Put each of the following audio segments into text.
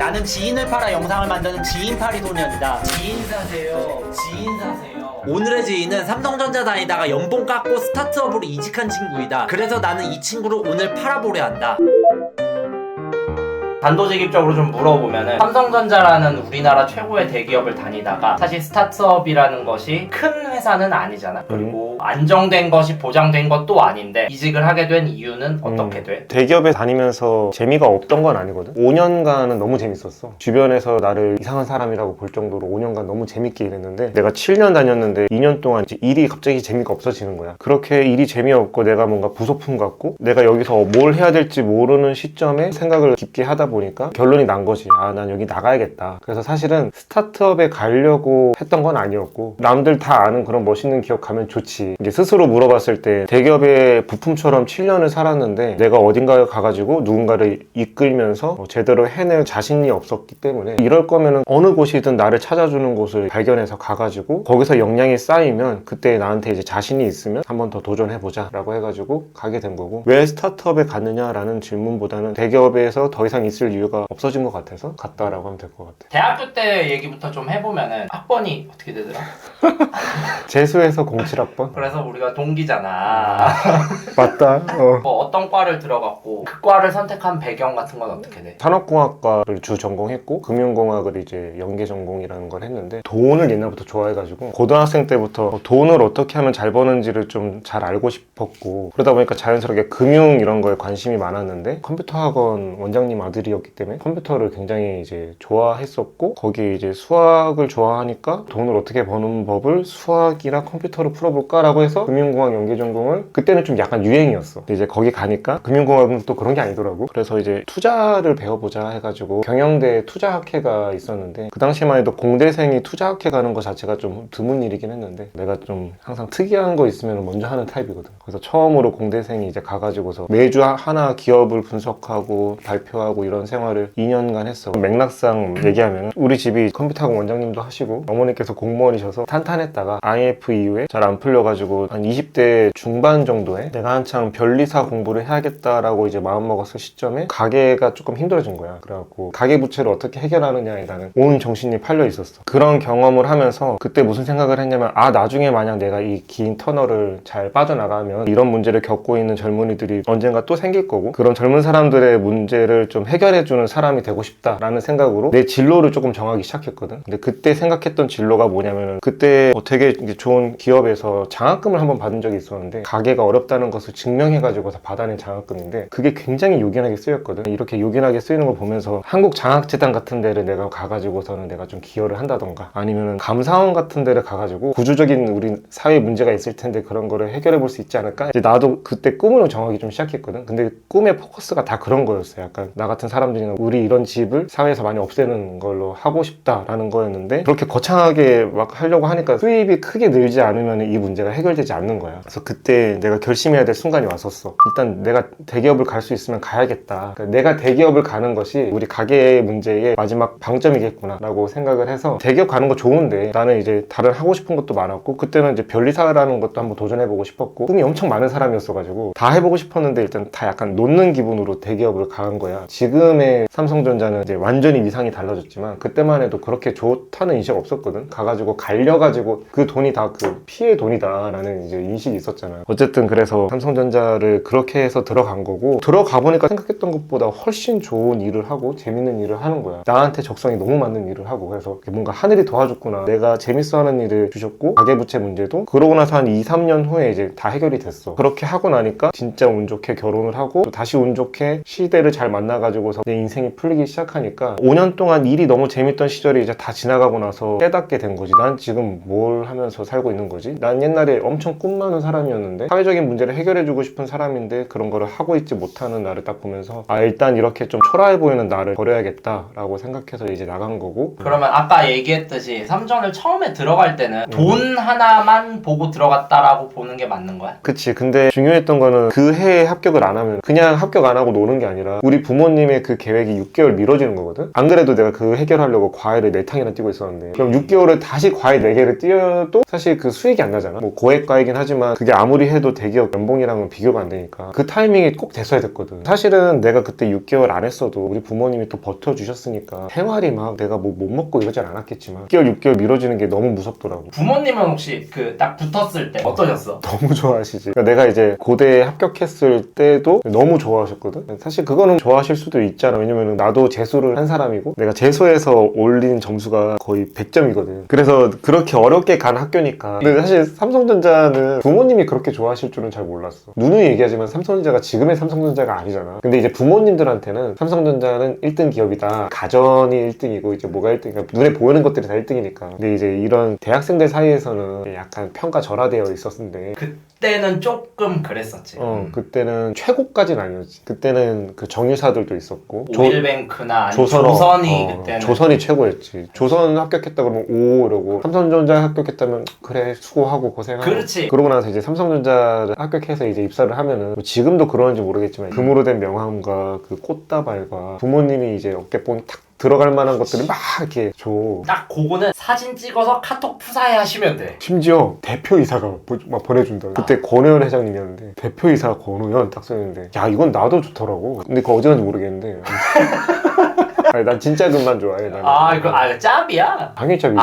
나는 지인을 팔아 영상을 만드는 지인팔이 소년이다. 지인 사세요. 지인 사세요. 오늘의 지인은 삼성전자 다니다가 연봉 깎고 스타트업으로 이직한 친구이다. 그래서 나는 이 친구를 오늘 팔아보려 한다. 단도직입적으로 좀 물어보면은 삼성전자라는 우리나라 최고의 대기업을 다니다가 사실 스타트업이라는 것이 큰 회사는 아니잖아. 그리고 안정된 것이 보장된 것도 아닌데 이직을 하게 된 이유는 어떻게 돼? 대기업에 다니면서 재미가 없던 건 아니거든. 5년간은 너무 재밌었어. 주변에서 나를 이상한 사람이라고 볼 정도로 5년간 너무 재밌게 일했는데 내가 7년 다녔는데 2년 동안 이제 일이 갑자기 재미가 없어지는 거야. 그렇게 일이 재미없고 내가 뭔가 부속품 같고 내가 여기서 뭘 해야 될지 모르는 시점에 생각을 깊게 하다 보니까 결론이 난 거지. 아, 난 여기 나가야겠다. 그래서 사실은 스타트업에 가려고 했던 건 아니었고 남들 다 아는 그런 멋있는 기업 가면 좋지. 이제 스스로 물어봤을 때 대기업의 부품처럼 7년을 살았는데 내가 어딘가에 가가지고 누군가를 이끌면서 제대로 해낼 자신이 없었기 때문에 이럴 거면은 어느 곳이든 나를 찾아주는 곳을 발견해서 가가지고 거기서 역량이 쌓이면 그때 나한테 이제 자신이 있으면 한번 더 도전해보자 라고 해가지고 가게 된 거고, 왜 스타트업에 갔느냐라는 질문보다는 대기업에서 더 이상 있을 이유가 없어진 것 같아서 갔다라고 하면 될 것 같아. 대학교 때 얘기부터 좀 해보면은 학번이 어떻게 되더라? 재수해서 07학번? 그래서 우리가 동기잖아. 맞다. 뭐 어떤 과를 들어갔고 그 과를 선택한 배경 같은 건 어떻게 돼? 산업공학과를 주 전공했고 금융공학을 이제 연계 전공이라는 걸 했는데 돈을 옛날부터 좋아해가지고 고등학생 때부터 돈을 어떻게 하면 잘 버는지를 좀 잘 알고 싶었고, 그러다 보니까 자연스럽게 금융 이런 거에 관심이 많았는데 컴퓨터 학원 원장님 아들이었기 때문에 컴퓨터를 굉장히 이제 좋아했었고, 거기에 이제 수학을 좋아하니까 돈을 어떻게 버는 법을 수학이나 컴퓨터로 풀어볼까라고 해서 금융공학 연계 전공을, 그때는 좀 약간 유행이었어. 근데 이제 거기 가니까 금융공학은 또 그런 게 아니더라고. 그래서 이제 투자를 배워보자 해가지고 경영대 투자학회가 있었는데, 그 당시만 해도 공대생이 투자학회 가는 거 자체가 좀 드문 일이긴 했는데 내가 좀 항상 특이한 거 있으면 먼저 하는 타입이거든. 그래서 처음으로 공대생이 이제 가가지고서 매주 하나 기업을 분석하고 발표하고 이런 생활을 2년간 했어. 맥락상 얘기하면 우리 집이 컴퓨터학원 원장님도 하시고 어머니께서 공무원이셔서 탄탄했다가 IF 이후에 잘 안 풀려가지고 한 20대 중반 정도에 내가 한창 변리사 공부를 해야겠다라고 이제 마음먹었을 시점에 가게가 조금 힘들어진 거야. 그래갖고 가계 부채를 어떻게 해결하느냐에 나는 온 정신이 팔려 있었어. 그런 경험을 하면서 그때 무슨 생각을 했냐면, 아, 나중에 만약 내가 이 긴 터널을 잘 빠져나가면 이런 문제를 겪고 있는 젊은이들이 언젠가 또 생길 거고, 그런 젊은 사람들의 문제를 좀 해결해주는 사람이 되고 싶다라는 생각으로 내 진로를 조금 정하기 시작했거든. 근데 그때 생각했던 진로가 뭐냐면은, 그때 되게 좋은 기업에서 장학금을 한번 받은 적이 있었는데 가게가 어렵다는 것을 증명해가지고서 받아낸 장학금인데 그게 굉장히 요긴하게 쓰였거든. 이렇게 요긴하게 쓰이는 걸 보면서 한국 장학재단 같은 데를 내가 가가지고서는 내가 좀 기여를 한다던가, 아니면은 감사원 같은 데를 가가지고 구조적인 우리 사회 문제가 있을 텐데 그런 거를 해결해 볼 수 있지 않을까? 이제 나도 그때 꿈을 정하기 좀 시작했거든. 근데 꿈의 포커스가 다 그런 거였어. 약간 나 같은 사람들이나 우리 이런 집을 사회에서 많이 없애는 걸로 하고 싶다라는 거였는데, 그렇게 거창하게 막 하려고 하니까 수입이 크게 늘지 않으면 이 문제가 해결되지 않는 거야. 그래서 그때 내가 결심해야 될 순간이 왔었어. 일단 내가 대기업을 갈 수 있으면 가야겠다. 그러니까 내가 대기업을 가는 것이 우리 가게의 문제의 마지막 방점이겠구나 라고 생각을 해서, 대기업 가는 거 좋은데 나는 이제 다른 하고 싶은 것도 많았고, 그때는 이제 변리사라는 것도 한번 도전해보고 싶었고, 꿈이 엄청 많은 사람이었어가지고 다 해보고 싶었는데 일단 다 약간 놓는 기분으로 대기업을 간 거야. 지금의 삼성전자는 이제 완전히 위상이 달라졌지만 그때만 해도 그렇게 좋다는 인식이 없었거든. 가가지고 갈려가지고 그 돈이 다 그 피해 돈이다 라는 이제 인식이 있었잖아. 어쨌든 그래서 삼성전자를 그렇게 해서 들어간 거고, 들어가 보니까 생각했던 것보다 훨씬 좋은 일을 하고 재밌는 일을 하는 거야. 나한테 적성이 너무 맞는 일을 하고, 그래서 뭔가 하늘이 도와줬구나. 내가 재밌어하는 일을 주셨고 가계부채 문제도 그러고 나서 한 2, 3년 후에 이제 다 해결이 됐어. 그렇게 하고 나니까 진짜 운 좋게 결혼을 하고 또 다시 운 좋게 시대를 잘 만나가지고서 내 인생이 풀리기 시작하니까 5년 동안 일이 너무 재밌던 시절이 이제 다 지나가고 나서 깨닫게 된 거지. 난 지금 뭘 하면서 살고 있는 거지? 난 옛날에 엄청 꿈 많은 사람이었는데 사회적인 문제를 해결해주고 싶은 사람인데 그런 거를 하고 있지 못하는 나를 딱 보면서, 아, 일단 이렇게 좀 초라해 보이는 나를 버려야겠다라고 생각해서 이제 나간 거고. 그러면 아까 얘기했듯이 삼전을 처음에 들어갈 때는 돈 하나만 보고 들어갔다라고 보는 게 맞는 거야? 그치. 근데 중요했던 거는 그 해에 합격을 안 하면 그냥 합격 안 하고 노는 게 아니라 우리 부모님의 그 계획이 6개월 미뤄지는 거거든. 안 그래도 내가 그 해결하려고 과외를 4탕이나 뛰고 있었는데 그럼 6개월을 다시 과외 4개를 뛰어도 사실 그 수익이 안 나잖아. 뭐 고액 과외긴 하지만 그게 아무리 해도 대기업 연봉이랑은 비교가 안 되니까 그 타이밍이 꼭 됐어야 됐거든. 사실은 내가 그때 6개월 안 했어도 우리 부모님이 또 버텨주셨으니까 생활이 막 내가 뭐 못 먹고 이러진 않았겠지만 6개월 미뤄지는 게 너무 무섭더라고. 부모님은 혹시 그 딱 붙었을 때 어떠셨어? 너무 좋아하시지. 그러니까 내가 이제 고대에 합격했을 때도 너무 좋아하셨거든. 사실 그거는 좋아하실 수도 있잖아. 왜냐면 나도 재수를 한 사람이고 내가 재수해서 올린 점수가 거의 100점이거든. 그래서 그렇게 어렵게 간 학교니까. 근데 사실 삼성전자는 부모님이 그렇게 좋아하실 줄은 잘 몰랐어. 누누이 얘기하지만 삼성전자가 지금의 삼성전자가 아니잖아. 근데 이제 부모님들한테는 삼성전자는 1등 기업이다. 가전이 1등이고 이제 뭐가 1등이니까 눈에 보이는 것들이 다 1등이니까. 근데 이제 이런 대학생들 사이에서는 약간 평가절하되어 있었는데 그때는 조금 그랬었지. 그때는 최고까지는 아니었지. 그때는 그 정유사들도 있었고 오일뱅크나 조선이 그때는 조선이 최고였지. 조선 합격했다 그러면 오 이러고 삼성전자 합격했다면 그래 수고하고 고생하고. 그렇지. 그러고 나서 이제 삼성전자를 합격해서 이제 입사를 하면은 지금도 그러는지 모르겠지만 금으로 된 명함과 그 꽃다발과 부모님이 이제 어깨뽕이 탁 들어갈 만한 것들을 막 이렇게 줘. 딱 그거는 사진 찍어서 카톡 푸사해 하시면 돼. 심지어 대표이사가 막 보내준다. 그때 권호연 회장님이었는데 대표이사 권호연 딱 써있는데 야 이건 나도 좋더라고. 근데 그거 어디 갔는지 모르겠는데 아니, 난 진짜 금만 좋아해. 나는. 이거 짭이야? 당연히 짭이지.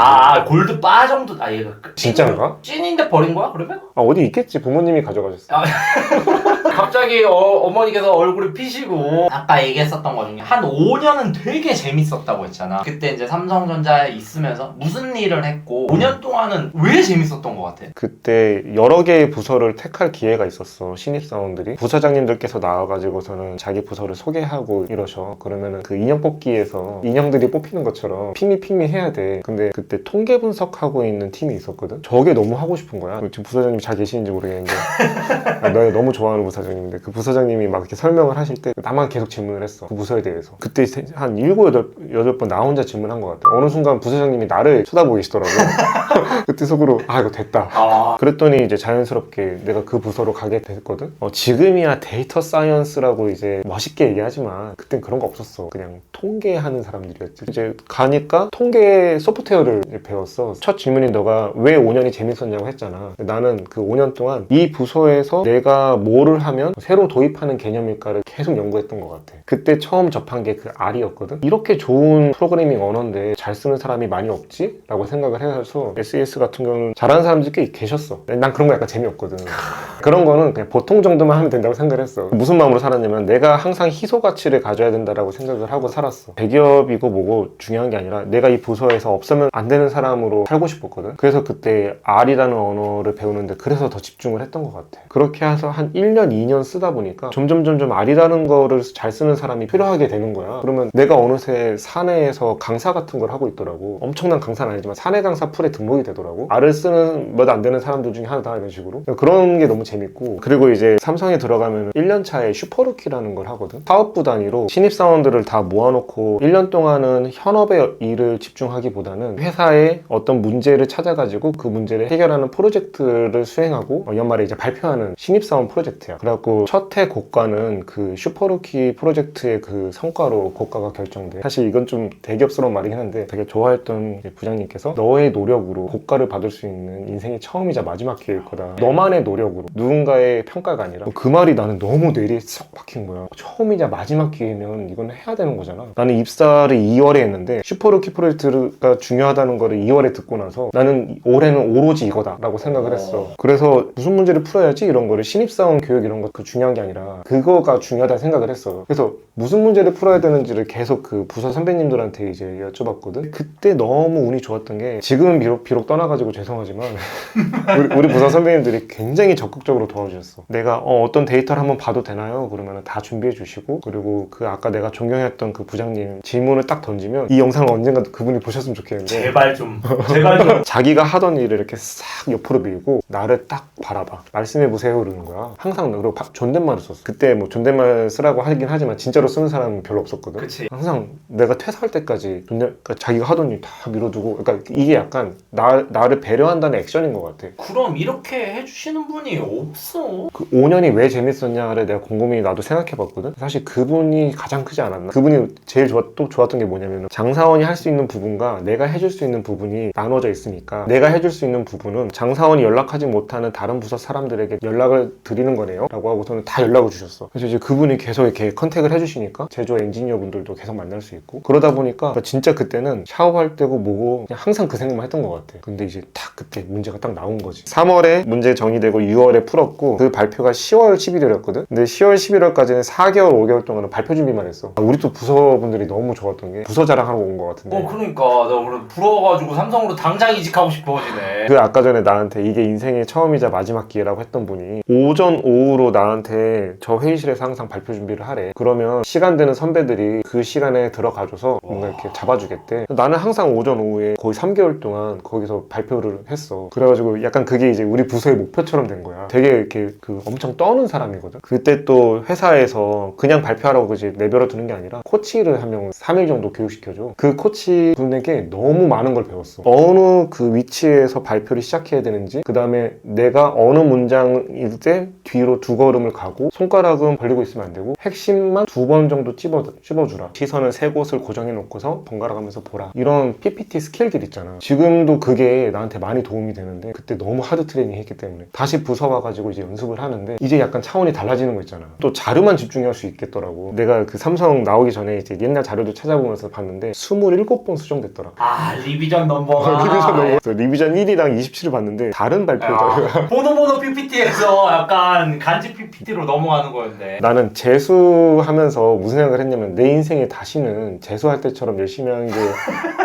골드바 정도. 얘가 진짜인가? 찐인데 버린 거야 그러면? 어디 있겠지. 부모님이 가져가셨어. 갑자기 어머니께서 얼굴이 피시고 아까 얘기했었던 거 중에 한 5년은 되게 재밌었다고 했잖아. 그때 이제 삼성전자에 있으면서 무슨 일을 했고 5년 동안은 왜 재밌었던 것 같아? 그때 여러 개의 부서를 택할 기회가 있었어. 신입사원들이 부서장님들께서 나와가지고서는 자기 부서를 소개하고 이러셔. 그러면은 그 인형 뽑기에서 인형들이 뽑히는 것처럼 핑미 해야 돼. 근데 그때 통계 분석하고 있는 팀이 있었거든. 저게 너무 하고 싶은 거야. 지금 부서장님 잘 계시는지 모르겠는데 내가 너무 좋아하는 부서장님인데 그 부서장님이 막 이렇게 설명을 하실 때 나만 계속 질문을 했어. 그 부서에 대해서. 그때 한 7, 8번 나 혼자 질문한 것 같아. 어느 순간 부서장님이 나를 쳐다보고 계시더라고. 그때 속으로 이거 됐다. 그랬더니 이제 자연스럽게 내가 그 부서로 가게 됐거든. 지금이야 데이터 사이언스라고 이제 멋있게 얘기하지만 그땐 그런 거 없었어. 그냥 통계하는 사람들이었지. 이제 가니까 통계 소프트웨어를 이제 배웠어. 첫 질문이 너가 왜 5년이 재밌었냐고 했잖아. 나는 그 5년 동안 이 부서에서 내가 뭐를 하면 새로 도입하는 개념일까를 계속 연구했던 것 같아. 그때 처음 접한 게 그 R이었거든. 이렇게 좋은 프로그래밍 언어인데 잘 쓰는 사람이 많이 없지? 라고 생각을 해서 SES 같은 경우는 잘하는 사람들이 꽤 계셨어. 난 그런 거 약간 재미없거든. 그런 거는 그냥 보통 정도만 하면 된다고 생각을 했어. 무슨 마음으로 살았냐면 내가 항상 희소 가치를 가져야 된다라고 생각을 하고 살았어. 대기업이고 뭐고 중요한 게 아니라 내가 이 부서에서 없으면 안 되는 사람으로 살고 싶었거든. 그래서 그때 R이라는 언어를 배우는데 그래서 더 집중을 했던 것 같아. 그렇게 해서 한 1년, 2년 쓰다 보니까 점점 R이라는 거를 잘 쓰는 사람이 필요하게 되는 거야. 그러면 내가 어느새 사내에서 강사 같은 걸 하고 있더라고. 엄청난 강사는 아니지만 사내 강사 풀에 등록이 되더라고. R을 쓰는 몇 안 되는 사람들 중에 하나다 이런 식으로. 그런 게 너무 재밌고. 그리고 이제 삼성에 들어가면 1년 차에 슈퍼루키라는 걸 하거든. 사업부 단위로 신입사원들을 다 모아놓고 1년 동안은 현업의 일을 집중하기보다는 회사에 어떤 문제를 찾아가지고 그 문제를 해결하는 프로젝트를 수행하고 연말에 이제 발표하는 신입사원 프로젝트야. 그래갖고 첫 해 고가는 그 슈퍼루키 프로젝트의 그 성과로 고가가 결정돼. 사실 이건 좀 대기업스러운 말이긴 한데 되게 좋아했던 부장님께서 너의 노력으로 고가를 받을 수 있는 인생의 처음이자 마지막 기회일 거다. 너만의 노력으로. 누군가의 평가가 아니라. 그 말이 나는 너무 뇌리에 쏙 박힌 거야. 처음이자 마지막 기회면 이건 해야 되는 거잖아. 나는 입사를 2월에 했는데 슈퍼루키 프로젝트가 중요하다는 거를 2월에 듣고 나서 나는 올해는 오로지 이거다 라고 생각을 했어. 그래서 무슨 문제를 풀어야지 이런 거를 신입사원 교육 이런 거 그 중요한 게 아니라 그거가 중요하다 생각을 했어. 그래서 무슨 문제를 풀어야 되는지를 계속 그 부서 선배님들한테 이제 여쭤봤거든. 그때 너무 운이 좋았던 게 지금은 비록 떠나가지고 죄송하지만 우리 부서 선배님들이 굉장히 적극적으로 도와주셨어. 내가 어떤 데이터를 한번 봐도 되나요? 그러면 다 준비해 주시고 그리고 그 아까 내가 존경했던 그 부장님 질문을 딱 던지면 이 영상을 언젠가 그분이 보셨으면 좋겠는데 제발 좀 자기가 하던 일을 이렇게 싹 옆으로 밀고 나를 딱 바라봐. 말씀해 보세요 그러는 거야. 항상 그리고 존댓말을 썼어. 그때 뭐 존댓말 쓰라고 하긴 하지만 진짜로 쓰는 사람은 별로 없었거든. 그치. 항상 내가 퇴사할 때까지 그러니까 자기가 하던 일 다 밀어두고, 그러니까 이게 약간 나를 배려한다는 액션인 것 같아. 그럼 이렇게 해주시는 분이 없어. 그 5년이 왜 재밌었냐를 내가 곰곰이 나도 생각해봤거든. 사실 그분이 가장 크지 않았나. 그분이 제일 좋았던 게 뭐냐면 장사원이 할 수 있는 부분과 내가 해줄 수 있는 부분이 나눠져 있으니까 내가 해줄 수 있는 부분은 장사원이 연락하지 못하는 다른 부서 사람들에게 연락을 드리는 거네요 라고 하고서는 다 연락을 주셨어. 그래서 이제 그분이 계속 이렇게 컨택을 해주시니까 제조 엔지니어 분들도 계속 만날 수 있고, 그러다 보니까 진짜 그때는 샤워할 때고 뭐고 그냥 항상 그 생각만 했던 것 같아. 근데 이제 딱 그때 문제가 딱 나온 거지. 3월에 문제 정의되고 6월에 풀었고, 그 발표가 10월 11월이었거든. 근데 10월 11월까지는 4개월 5개월 동안은 발표 준비만 했어. 우리 또 부서분들이 너무 좋았던 게 부서 자랑하러 온 것 같은데. 그러니까 나 오늘 부러워가지고 삼성으로 당장 이직하고 싶어지네. 그 아까 전에 나한테 이게 인생의 처음이자 마지막 기회라고 했던 분이 오전 오후로 나한테 저 회의실에서 항상 발표 준비를 하래. 그러면 시간 되는 선배들이 그 시간에 들어가줘서 뭔가 이렇게 잡아주겠대. 나는 항상 오전 오후에 거의 3개월 동안 거기서 발표를 했어. 그래가지고 약간 그게 이제 우리 부서의 목표처럼 된 거야. 되게 이렇게 그 엄청 떠는 사람이거든. 그때 또 회사에서 그냥 발표하라고 이제 내버려 두는 게 아니라 코치를 한 명 3일 정도 교육시켜줘. 그 코치 분에게 너무 많은 걸 배웠어. 어느 그 위치에서 발표를 시작해야 되는지, 그 다음에 내가 어느 문장일 때 뒤로 2걸음을 가고 손가락은 벌리고 있으면 안 되고 핵심만 2번 정도 찝어주라. 시선을 3곳을 고정해 놓고서 번갈아 가면서 보라. 이런 PPT 스킬들 있잖아. 지금도 그게 나한테 많이 도움이 되는데 그때 너무 하드 트레이닝 했기 때문에 다시 부서 와가지고 이제 연습을 하는데 이제 약간 차원이 달라지는 거 있잖아. 또 자료만 집중할 수 있겠더라고. 내가 그 삼성 나오기 전에 이제 옛날 자료도 찾아보면서 봤는데 27번 수정됐더라. 리비전 넘버가. 리비전 1이랑 27을 봤는데 다른 발표 자료가. 보노보노 PPT에서 약간 간지 PPT로 넘어가는 거였네. 나는 재수하면서 무슨 생각을 했냐면 내 인생에 다시는 재수할 때처럼 열심히 하는 게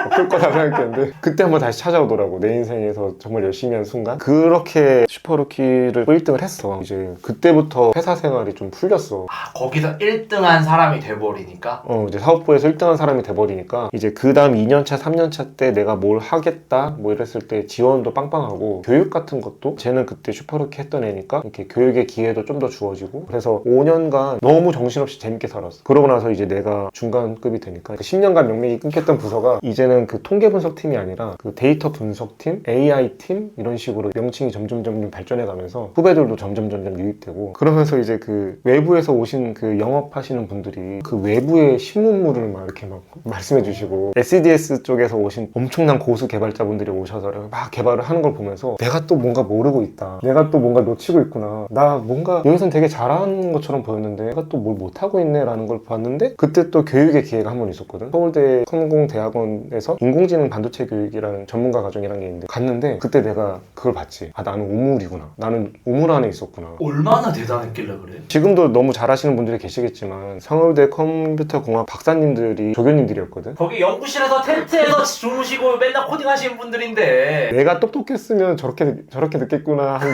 없을 거다 생각했는데 그때 한번 다시 찾아오더라고. 내 인생에서 정말 열심히 한 순간. 그렇게 슈퍼루키를 1등을 했어. 이제 그때부터 회사 생활이 좀 풀렸어. 거기서 1등한 사람이 돼버리니까? 이제 사업부에서 1등한 사람이 돼버리니까 이제 그 다음 2년차 3년차 때 내가 뭘 하겠다 뭐 이랬을 때 지원도 빵빵하고, 교육 같은 것도 쟤는 그때 슈퍼루키 했던 애니까 이렇게 교육의 기회도 좀 더 주어지고, 그래서 5년간 너무 정신없이 재밌게 살았어. 그러고 나서 이제 내가 중간급이 되니까 10년간 명맥이 끊겼던 부서가 이제는 그 통계 분석팀이 아니라 그 데이터 분석팀, AI팀 이런 식으로 명칭이 점점 발전해 가면서 후배들도 점점 유입되고, 그러면서 이제 그 외부에서 오신 그 영업하시는 분들이 그 외부의 신문물을 막 이렇게 막 말씀해 주시고, SDS 쪽에서 오신 엄청난 고수 개발자분들이 오셔서 막 개발을 하는 걸 보면서 내가 또 뭔가 모르고 있다. 내가 또 뭔가 놓치고 있구나. 나 뭔가 여기선 되게 잘하는 것처럼 보였는데 내가 또 뭘 못하고 있네 라는 걸 봤는데, 그때 또 교육의 기회가 한 번 있었거든. 서울대 성공대학원에서 인공지능 반도체 교육이라는 전문가 과정이라는 게 있는데 갔는데 그때 내가 그걸 봤지. 나는 우물이구나. 나는 우물 안에 있었구나. 얼마나 대단했길래 그래? 지금도 너무 잘하시는 분들이 계시겠지만 서울대 컴퓨터공학 박사님들이 조교님들이었거든. 거기 연구실에서 텐트에서 주무시고 맨날 코딩하시는 분들인데 내가 똑똑했으면 저렇게 듣겠구나 하는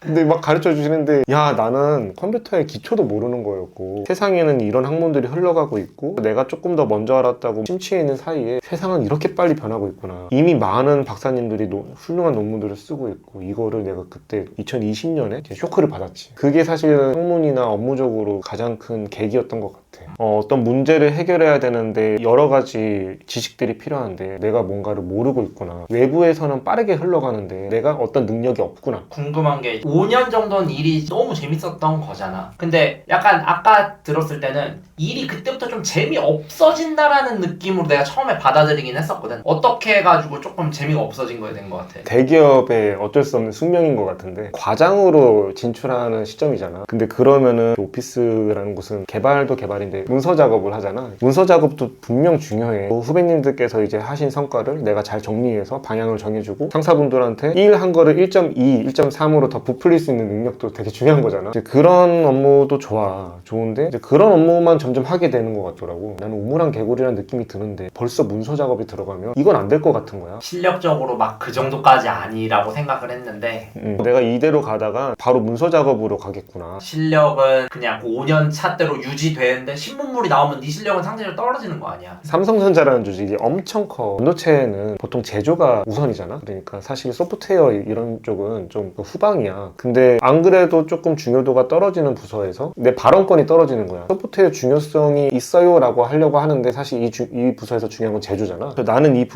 근데 막 가르쳐 주시는데, 야, 나는 컴퓨터의 기초도 모르는 거였고 세상에는 이런 학문들이 흘러가고 있고 내가 조금 더 먼저 알았다고 심취해 있는 사이에 세상은 이렇게 빨리 변하고 있구나. 이미 많은 박사님들이 훌륭한 논문들을 쓰고 있고, 이거를 내가 그때 2020년에 쇼크를 받았지. 그게 사실 학문이나 업무적으로 가장 큰 계기였던 것 같아. 어떤 문제를 해결해야 되는데 여러 가지 지식들이 필요한데 내가 뭔가를 모르고 있구나. 외부에서는 빠르게 흘러가는데 내가 어떤 능력이 없구나. 궁금한 게 5년 정도는 일이 너무 재밌었던 거잖아. 근데 약간 아까 들었을 때는 일이 그때부터 좀 재미없어진다라는 느낌으로 내가 처음에 받아들이긴 했었거든. 어떻게 해가지고 조금 재미가 없어진 거에 된 것 같아? 대기업의 어쩔 수 없는 숙명인 것 같은데 과장으로 진출하는 시점이잖아. 근데 그러면은 오피스라는 곳은 개발도 개발인데 문서 작업을 하잖아. 문서 작업도 분명 중요해. 후배님들께서 이제 하신 성과를 내가 잘 정리해서 방향을 정해주고 상사분들한테 1 한 거를 1.2, 1.3으로 더 부풀릴 수 있는 능력도 되게 중요한 거잖아. 이제 그런 업무도 좋은데 이제 그런 업무만 점점 하게 되는 것 같더라고. 나는 우물안 개구리라는 느낌이 드는데 벌써 문서 작업이 들어가면 이건 안 될 것 같은 거야. 실력적으로 막 그 정도까지 아니라고 생각을 했는데 내가 이대로 가다가 바로 문서 작업으로 가겠구나. 실력은 그냥 5년 차대로 유지된 되는데 신문물이 나오면 네 실력은 상대적으로 떨어지는 거 아니야. 삼성전자라는 조직이 엄청 커. 반도체는 보통 제조가 우선이잖아. 그러니까 사실 소프트웨어 이런 쪽은 좀 후방이야. 근데 안 그래도 조금 중요도가 떨어지는 부서에서 내 발언권이 떨어지는 거야. 소프트웨어 중요성이 있어요 라고 하려고 하는데 사실 이 부서에서 중요한 건 제조잖아. 나는 이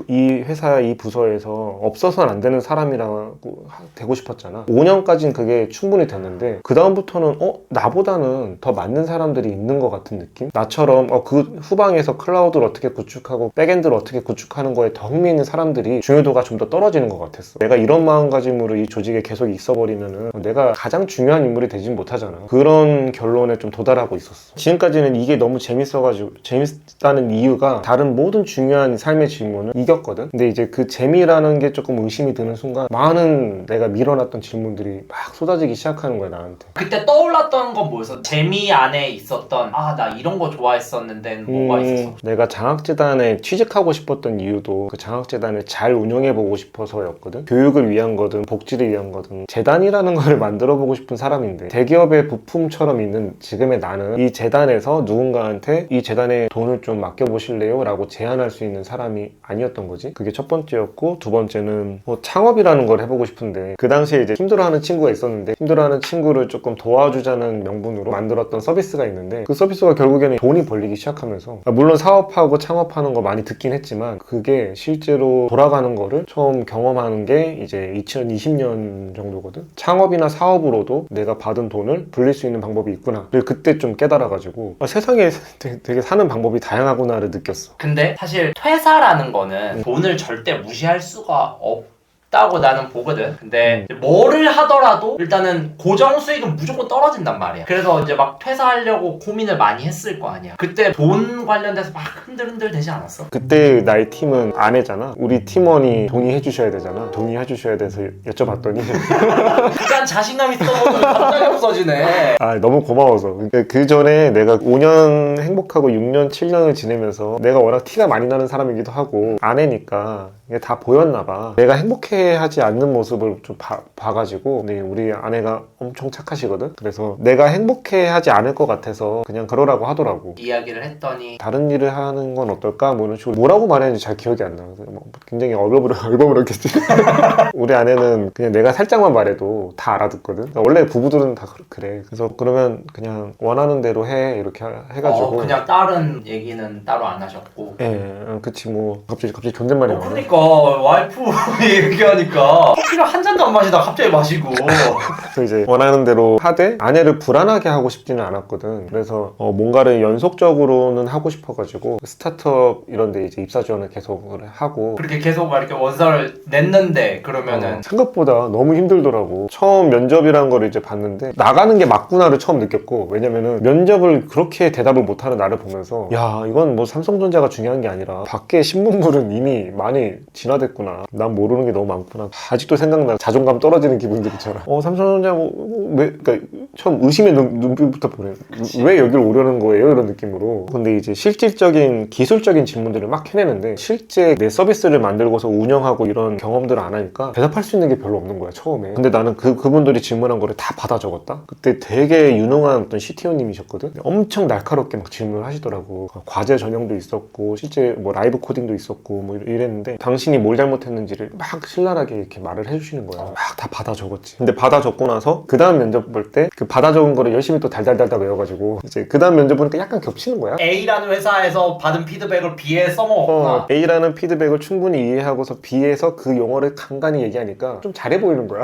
회사 이 부서에서 없어서는 안 되는 사람이라고 되고 싶었잖아. 5년까지는 그게 충분히 됐는데 그 다음부터는 나보다는 더 맞는 사람들이 있는 것 같은 느낌? 나처럼 그 후방에서 클라우드를 어떻게 구축하고 백엔드를 어떻게 구축하는 거에 더 흥미 있는 사람들이 중요도가 좀 더 떨어지는 것 같았어. 내가 이런 마음가짐으로 이 조직에 계속 있어버리면은 내가 가장 중요한 인물이 되진 못하잖아. 그런 결론에 좀 도달하고 있었어. 지금까지는 이게 너무 재밌다는 이유가 다른 모든 중요한 삶의 질문을 이겼거든. 근데 이제 그 재미라는 게 조금 의심이 드는 순간 많은 내가 밀어놨던 질문들이 막 쏟아지기 시작하는 거야 나한테. 그때 떠올랐던 건 뭐였어? 재미 안에 있었던 나 이런 거 좋아했었는데 뭐가 있었어? 내가 장학재단에 취직하고 싶었던 이유도 그 장학재단을 잘 운영해보고 싶어서였거든. 교육을 위한 거든 복지를 위한 거든 재단이라는 걸 만들어보고 싶은 사람인데 대기업의 부품처럼 있는 지금의 나는 이 재단에서 누군가한테 이 재단에 돈을 좀 맡겨보실래요? 라고 제안할 수 있는 사람이 아니었던 거지. 그게 첫 번째였고 두 번째는 창업이라는 걸 해보고 싶은데 그 당시에 이제 힘들어하는 친구가 있었는데 힘들어하는 친구를 조금 도와주자는 명분으로 만들었던 서비스가 있는데 그 서비스가 결국에는 돈이 벌리기 시작하면서 물론 사업하고 창업하는 거 많이 듣긴 했지만 그게 실제로 돌아가는 거를 처음 경험하는 게 이제 2020년 정도거든. 창업이나 사업으로도 내가 받은 돈을 불릴 수 있는 방법이 있구나 를 그때 좀 깨달아가지고 세상에 되게 사는 방법이 다양하구나를 느꼈어. 근데 사실 퇴사라는 거는 돈을 절대 무시할 수가 없다고 나는 보거든. 근데 뭐를 하더라도 일단은 고정 수익은 무조건 떨어진단 말이야. 그래서 이제 막 퇴사하려고 고민을 많이 했을 거 아니야. 그때 돈 관련돼서 막 흔들흔들 되지 않았어? 그때 나의 팀은 아내잖아. 우리 팀원이 동의해 주셔야 되잖아. 동의해 주셔야 돼서 여쭤봤더니 그간 자신감 있었는데 갑자기 없어지네. 너무 고마워서. 그 전에 내가 5년 행복하고 6년 7년을 지내면서 내가 워낙 티가 많이 나는 사람이기도 하고 아내니까 이게 다 보였나 봐. 내가 행복해하지 않는 모습을 좀 봐가지고 근데 우리 아내가 엄청 착하시거든. 그래서 내가 행복해하지 않을 것 같아서 그냥 그러라고 하더라고. 이야기를 했더니 다른 일을 하는 건 어떨까? 뭐 이런 식으로 뭐라고 말했는지 잘 기억이 안 나. 굉장히 얼버무렸겠지. 우리 아내는 그냥 내가 살짝만 말해도 다 알아듣거든. 원래 부부들은 다 그래. 그래서 그러면 그냥 원하는 대로 해 이렇게 해가지고 그냥 다른 얘기는 따로 안 하셨고. 그치 뭐 갑자기 존댓말이 나와. 그러니까 와이프 얘기하니까 커피를 한 잔도 안 마시다가 갑자기 마시고. 그래서 이제 원하는 대로 하되 아내를 불안하게 하고 싶지는 않았거든. 그래서 뭔가를 연속적으로는 하고 싶어가지고 스타트업 이런 데 이제 입사 지원을 계속 하고 그렇게 계속 막 이렇게 원서를 냈는데 그러면은 생각보다 너무 힘들더라고. 처음 면접이라는 걸 이제 봤는데 나가는 게 맞구나를 처음 느꼈고 왜냐면은 면접을 그렇게 대답을 못하는 나를 보면서 야 이건 뭐 삼성전자가 중요한 게 아니라 밖에 신문물은 이미 많이 진화됐구나. 난 모르는 게 너무 많구나. 아직도 생각나. 자존감 떨어지는 기분들 있잖아. 삼성전자 그러니까 처음 의심의 눈빛부터 보내. 그치. 왜 여기를 오려는 거예요? 이런 느낌으로. 근데 이제 실질적인 기술적인 질문들을 막 해내는데 실제 내 서비스를 만들고서 운영하고 이런 경험들을 안 하니까 대답할 수 있는 게 별로 없는 거야 처음에. 근데 나는 그분들이 질문한 거를 다 받아 적었다. 그때 되게 유능한 어떤 CTO님이셨거든. 엄청 날카롭게 막 질문을 하시더라고. 과제 전형도 있었고 실제 뭐 라이브 코딩도 있었고 뭐 이랬는데 당신이 뭘 잘못했는지를 막 신랄하게 이렇게 말을 해주시는 거야. 막 다 받아 적었지. 근데 받아 적고 나서 그 다음 면접 볼 때 그 받아 적은 거를 열심히 또 달달달달 외워가지고 이제 그 다음 면접 보니까 약간 겹치는 거야. A라는 회사에서 받은 피드백을 B에 써먹었구나. A라는 피드백을 충분히 이해하고서 B에서 그 용어를 간간히 얘기하니까 좀 잘해 보이는 거야.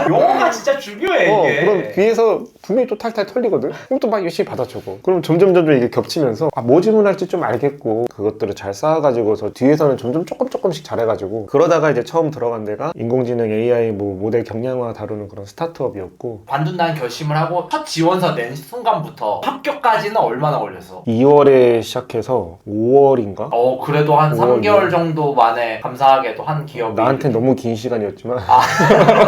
용어가 진짜 중요해 이게. 그럼 B에서 분명히 또 탈탈 털리거든. 그럼 또 막 열심히 받아 적어. 그럼 점점 이게 겹치면서 뭐 질문할지 좀 알겠고 그것들을 잘 쌓아가지고서 뒤에서는 점점 조금씩 잘해가지고 그러다가 이제 처음 들어간 데가 인공지능 AI 뭐 모델 경량화 다루는 그런 스타트업이었고 관둔다는 결심을 하고 첫 지원서 낸 순간부터 합격까지는 얼마나 걸렸어? 2월에 시작해서 5월인가? 그래도 한 5월 3개월 정도 만에 감사하게도 한 기업이 나한테 너무 긴 시간이었지만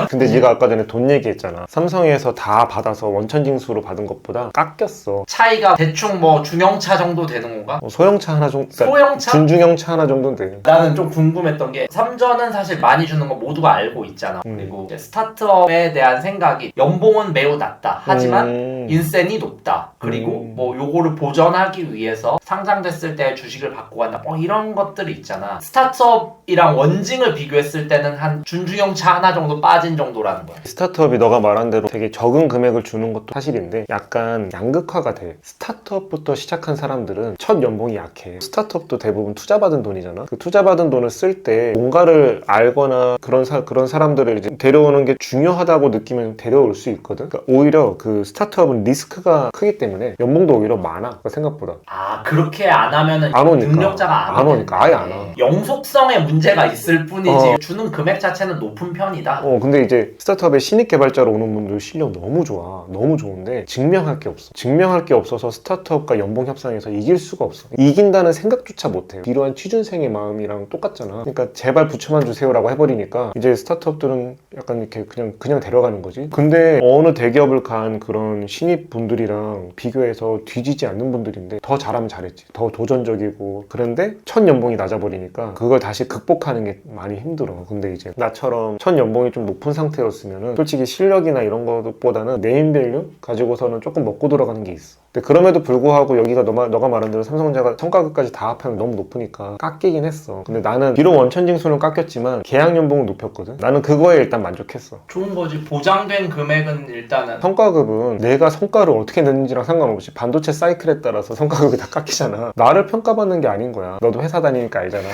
근데 네가 아까 전에 돈 얘기했잖아. 삼성에서 다 받아서 원천징수로 받은 것보다 깎였어. 차이가 대충 뭐 중형차 정도 되는 건가? 소형차 하나 정도 소형차? 준중형차 하나 정도는 돼. 나는 좀 궁금했던 게 삼전은 사실 많이 주는 거 모두가 알고 있잖아. 그리고 이제 스타트업에 대한 생각이 연봉은 매우 낮다. 하지만 인센이 높다. 그리고 뭐 요거를 보전하기 위해서 상장됐을 때 주식을 받고 간다. 뭐 이런 것들이 있잖아. 스타트업이랑 원징을 비교했을 때는 한 준중형차 하나 정도 빠진 정도라는 거야. 스타트업이 너가 말한 대로 되게 적은 금액을 주는 것도 사실인데 약간 양극화가 돼. 스타트업부터 시작한 사람들은 첫 연봉이 약해. 스타트업도 대부분 투자받은 돈이잖아. 그 투자받은 돈을 쓸 때 뭔가를 알거나 그런 사람들을 이제 데려오는 게 중요하다고 느끼면 데려올 수 있거든. 그러니까 오히려 그 스타트업은 리스크가 크기 때문에 연봉도 오히려 많아. 생각보다. 아, 그렇게 안 하면은 안 오니까. 능력자가 안 오니까 아예 안 와. 영속성에 문제가 있을 뿐이지 주는 금액 자체는 높은 편이다. 근데 이제 스타트업에 신입 개발자로 오는 분들 실력 너무 좋아. 너무 좋은데 증명할 게 없어. 증명할 게 없어서 스타트업과 연봉 협상에서 이길 수가 없어. 이긴다는 생각조차 못해. 필요한 취준생의 마음이랑 똑같잖아. 그러니까 제발 부처만 주세요라고 해버리니까 이제 스타트업들은 약간 이렇게 그냥 데려가는 거지. 근데 어느 대기업을 간 그런 신입 분들이랑 비교해서 뒤지지 않는 분들인데 더 잘하면 잘했지. 더 도전적이고 그런데 첫 연봉이 낮아버리니까 그걸 다시 극복하는 게 많이 힘들어. 근데 이제 나처럼 첫 연봉이 좀 높은 상태였으면은 솔직히 실력이나 이런 것보다는 네임밸류 가지고서는 조금 먹고 들어가는 게 있어. 근데 그럼에도 불구하고 여기가 너가 말한 대로 삼성전자가 성과급까지 다 합하면 너무 높으니까 깎이긴 했어. 근데 나는 비록 원천징수는 깎였지만 계약 연봉은 높였거든. 나는 그거에 일단 만족했어. 좋은 거지. 보장된 금액은 일단은 성과급은 내가 성과를 어떻게 냈는지랑 상관없이 반도체 사이클에 따라서 성과급이 다 깎이잖아. 나를 평가받는 게 아닌 거야. 너도 회사 다니니까 알잖아.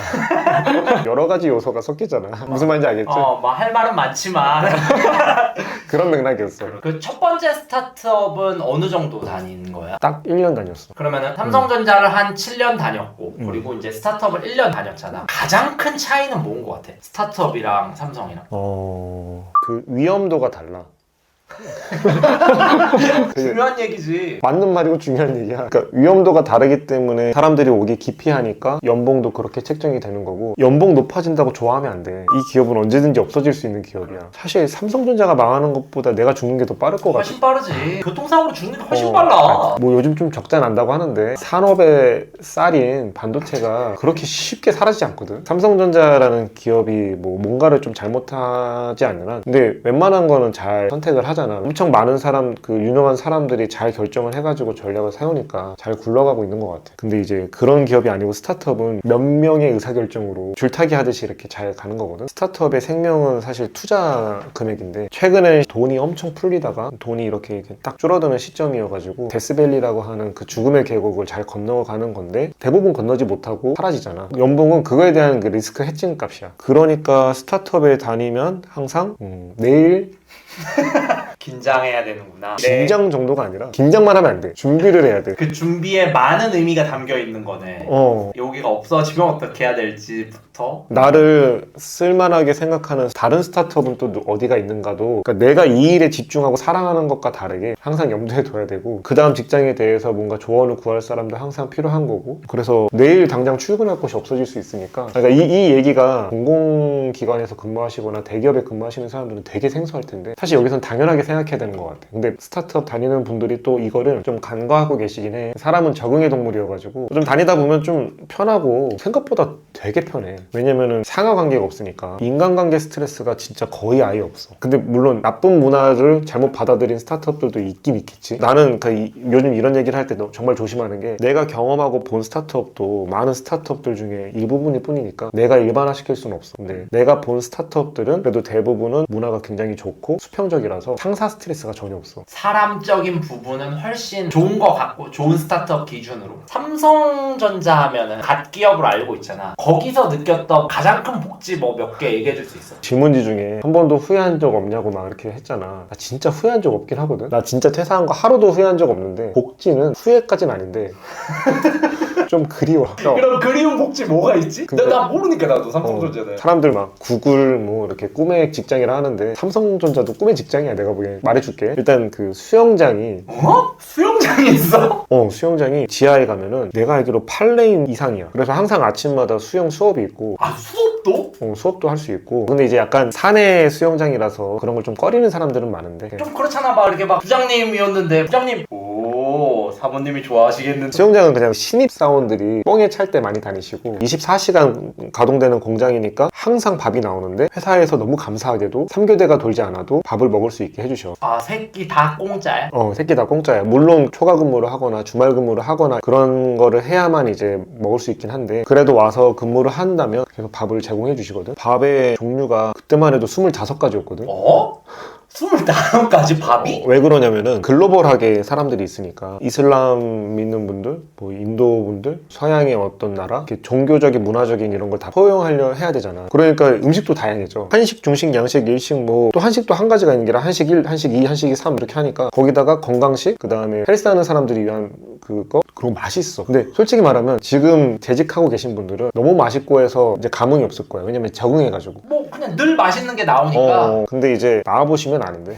여러 가지 요소가 섞이잖아. 무슨 말인지 알겠지? 뭐 할 말은 많지만 그런 맥락이었어. 그 첫 번째 스타트업은 어느 정도 다닌 거야? 딱 1년 다녔어. 그러면은 삼성전자를 한 7년 다녔고 그리고 이제 스타트업을 1년 다녔잖아. 가장 큰 차이는 뭔 거 같아? 스타트업이랑 삼성이랑. 그 위험도가 달라. 중요한 얘기지. 맞는 말이고 중요한 얘기야. 그러니까 위험도가 다르기 때문에 사람들이 오기 기피하니까 연봉도 그렇게 책정이 되는 거고, 연봉 높아진다고 좋아하면 안 돼. 이 기업은 언제든지 없어질 수 있는 기업이야. 사실 삼성전자가 망하는 것보다 내가 죽는 게 더 빠를 것 같아. 훨씬 빠르지. 교통사고로 죽는 게 훨씬 빨라. 뭐 요즘 좀 적자 난다고 하는데 산업의 쌀인 반도체가 그렇게 쉽게 사라지지 않거든. 삼성전자라는 기업이 뭐 뭔가를 좀 잘못하지 않는 한, 근데 웬만한 거는 잘 선택을 하잖아. 엄청 많은 사람, 그 유능한 사람들이 잘 결정을 해가지고 전략을 세우니까 잘 굴러가고 있는 것 같아. 근데 이제 그런 기업이 아니고 스타트업은 몇 명의 의사결정으로 줄타기 하듯이 이렇게 잘 가는 거거든. 스타트업의 생명은 사실 투자 금액인데, 최근에 돈이 엄청 풀리다가 돈이 이렇게 딱 줄어드는 시점이어가지고 데스밸리라고 하는 그 죽음의 계곡을 잘 건너가는 건데, 대부분 건너지 못하고 사라지잖아. 연봉은 그거에 대한 그 리스크 해칭 값이야. 그러니까 스타트업에 다니면 항상 내일 긴장해야 되는구나. 긴장 정도가 아니라 긴장만 하면 안 돼. 준비를 해야 돼. 그 준비에 많은 의미가 담겨 있는 거네. 여기가 없어지면 어떻게 해야 될지부터. 나를 쓸만하게 생각하는 다른 스타트업은 또 어디가 있는가도, 그러니까 내가 이 일에 집중하고 사랑하는 것과 다르게 항상 염두에 둬야 되고, 그 다음 직장에 대해서 뭔가 조언을 구할 사람도 항상 필요한 거고, 그래서 내일 당장 출근할 곳이 없어질 수 있으니까. 그러니까 이 얘기가 공공기관에서 근무하시거나 대기업에 근무하시는 사람들은 되게 생소할 텐데, 사실 여기선 당연하게 생각해야 되는 것 같아. 근데 스타트업 다니는 분들이 또 이거를 좀 간과하고 계시긴 해. 사람은 적응의 동물이어가지고 좀 다니다 보면 좀 편하고, 생각보다 되게 편해. 왜냐면은 상하관계가 없으니까. 인간관계 스트레스가 진짜 거의 아예 없어. 근데 물론 나쁜 문화를 잘못 받아들인 스타트업들도 있긴 있겠지. 나는 요즘 이런 얘기를 할 때 정말 조심하는 게, 내가 경험하고 본 스타트업도 많은 스타트업들 중에 일부분일 뿐이니까 내가 일반화시킬 수는 없어. 근데 내가 본 스타트업들은 그래도 대부분은 문화가 굉장히 좋고 수평적이라서 상사 스트레스가 전혀 없어. 사람적인 부분은 훨씬 좋은 것 같고, 좋은 스타트업 기준으로. 삼성전자 하면은 갓 기업으로 알고 있잖아. 거기서 느꼈던 가장 큰 복지 뭐 몇 개 얘기해 줄 수 있어? 질문지 중에 한 번도 후회한 적 없냐고 막 이렇게 했잖아. 나 진짜 후회한 적 없긴 하거든. 나 진짜 퇴사한 거 하루도 후회한 적 없는데, 복지는 후회까지는 아닌데 좀 그리워. 그럼 그리운 복지 뭐가 있지? 나 모르니까. 나도 삼성전자는 사람들 막 구글 뭐 이렇게 꿈의 직장이라 하는데, 삼성전자도 꿈의 직장이야. 내가 보기엔. 말해줄게. 일단 그 수영장이 수영장이 있어? 수영장이 지하에 가면은 내가 알기로 8레인 이상이야. 그래서 항상 아침마다 수영 수업이 있고. 수업도? 수업도 할 수 있고. 근데 이제 약간 사내 수영장이라서 그런 걸 좀 꺼리는 사람들은 많은데, 좀 그렇잖아. 막 이렇게 막 부장님이었는데, 부장님 사모님이 좋아하시겠는데. 수영장은 그냥 신입 사원들이 뻥에 찰 때 많이 다니시고 24시간 가동되는 공장이니까 항상 밥이 나오는데 회사에서 너무 감사하게도 3교대가 돌지 않아도 밥을 먹을 수 있게 해주셔. 아, 새끼 다 공짜야? 새끼 다 공짜야. 물론 초과 근무를 하거나 주말 근무를 하거나 그런 거를 해야만 이제 먹을 수 있긴 한데 그래도 와서 근무를 한다면 계속 밥을 제공해 주시거든. 밥의 종류가 그때만 해도 25가지였거든. 어? 25가지 밥이? 왜 그러냐면은 글로벌하게 사람들이 있으니까 이슬람 믿는 분들, 뭐 인도 분들, 서양의 어떤 나라, 이렇게 종교적인 문화적인 이런 걸 다 포용하려 해야 되잖아. 그러니까 음식도 다양해져. 한식, 중식, 양식, 일식 뭐 또 한식도 한 가지가 있는 게 아니라 한식 1, 한식 2, 한식 3 이렇게 하니까 거기다가 건강식, 그 다음에 헬스하는 사람들이 위한 그거 그리고 맛있어. 근데 솔직히 말하면 지금 재직하고 계신 분들은 너무 맛있고 해서 이제 감흥이 없을 거야. 왜냐면 적응해가지고. 뭐 그냥 늘 맛있는 게 나오니까. 근데 이제 나와보시면 아는데.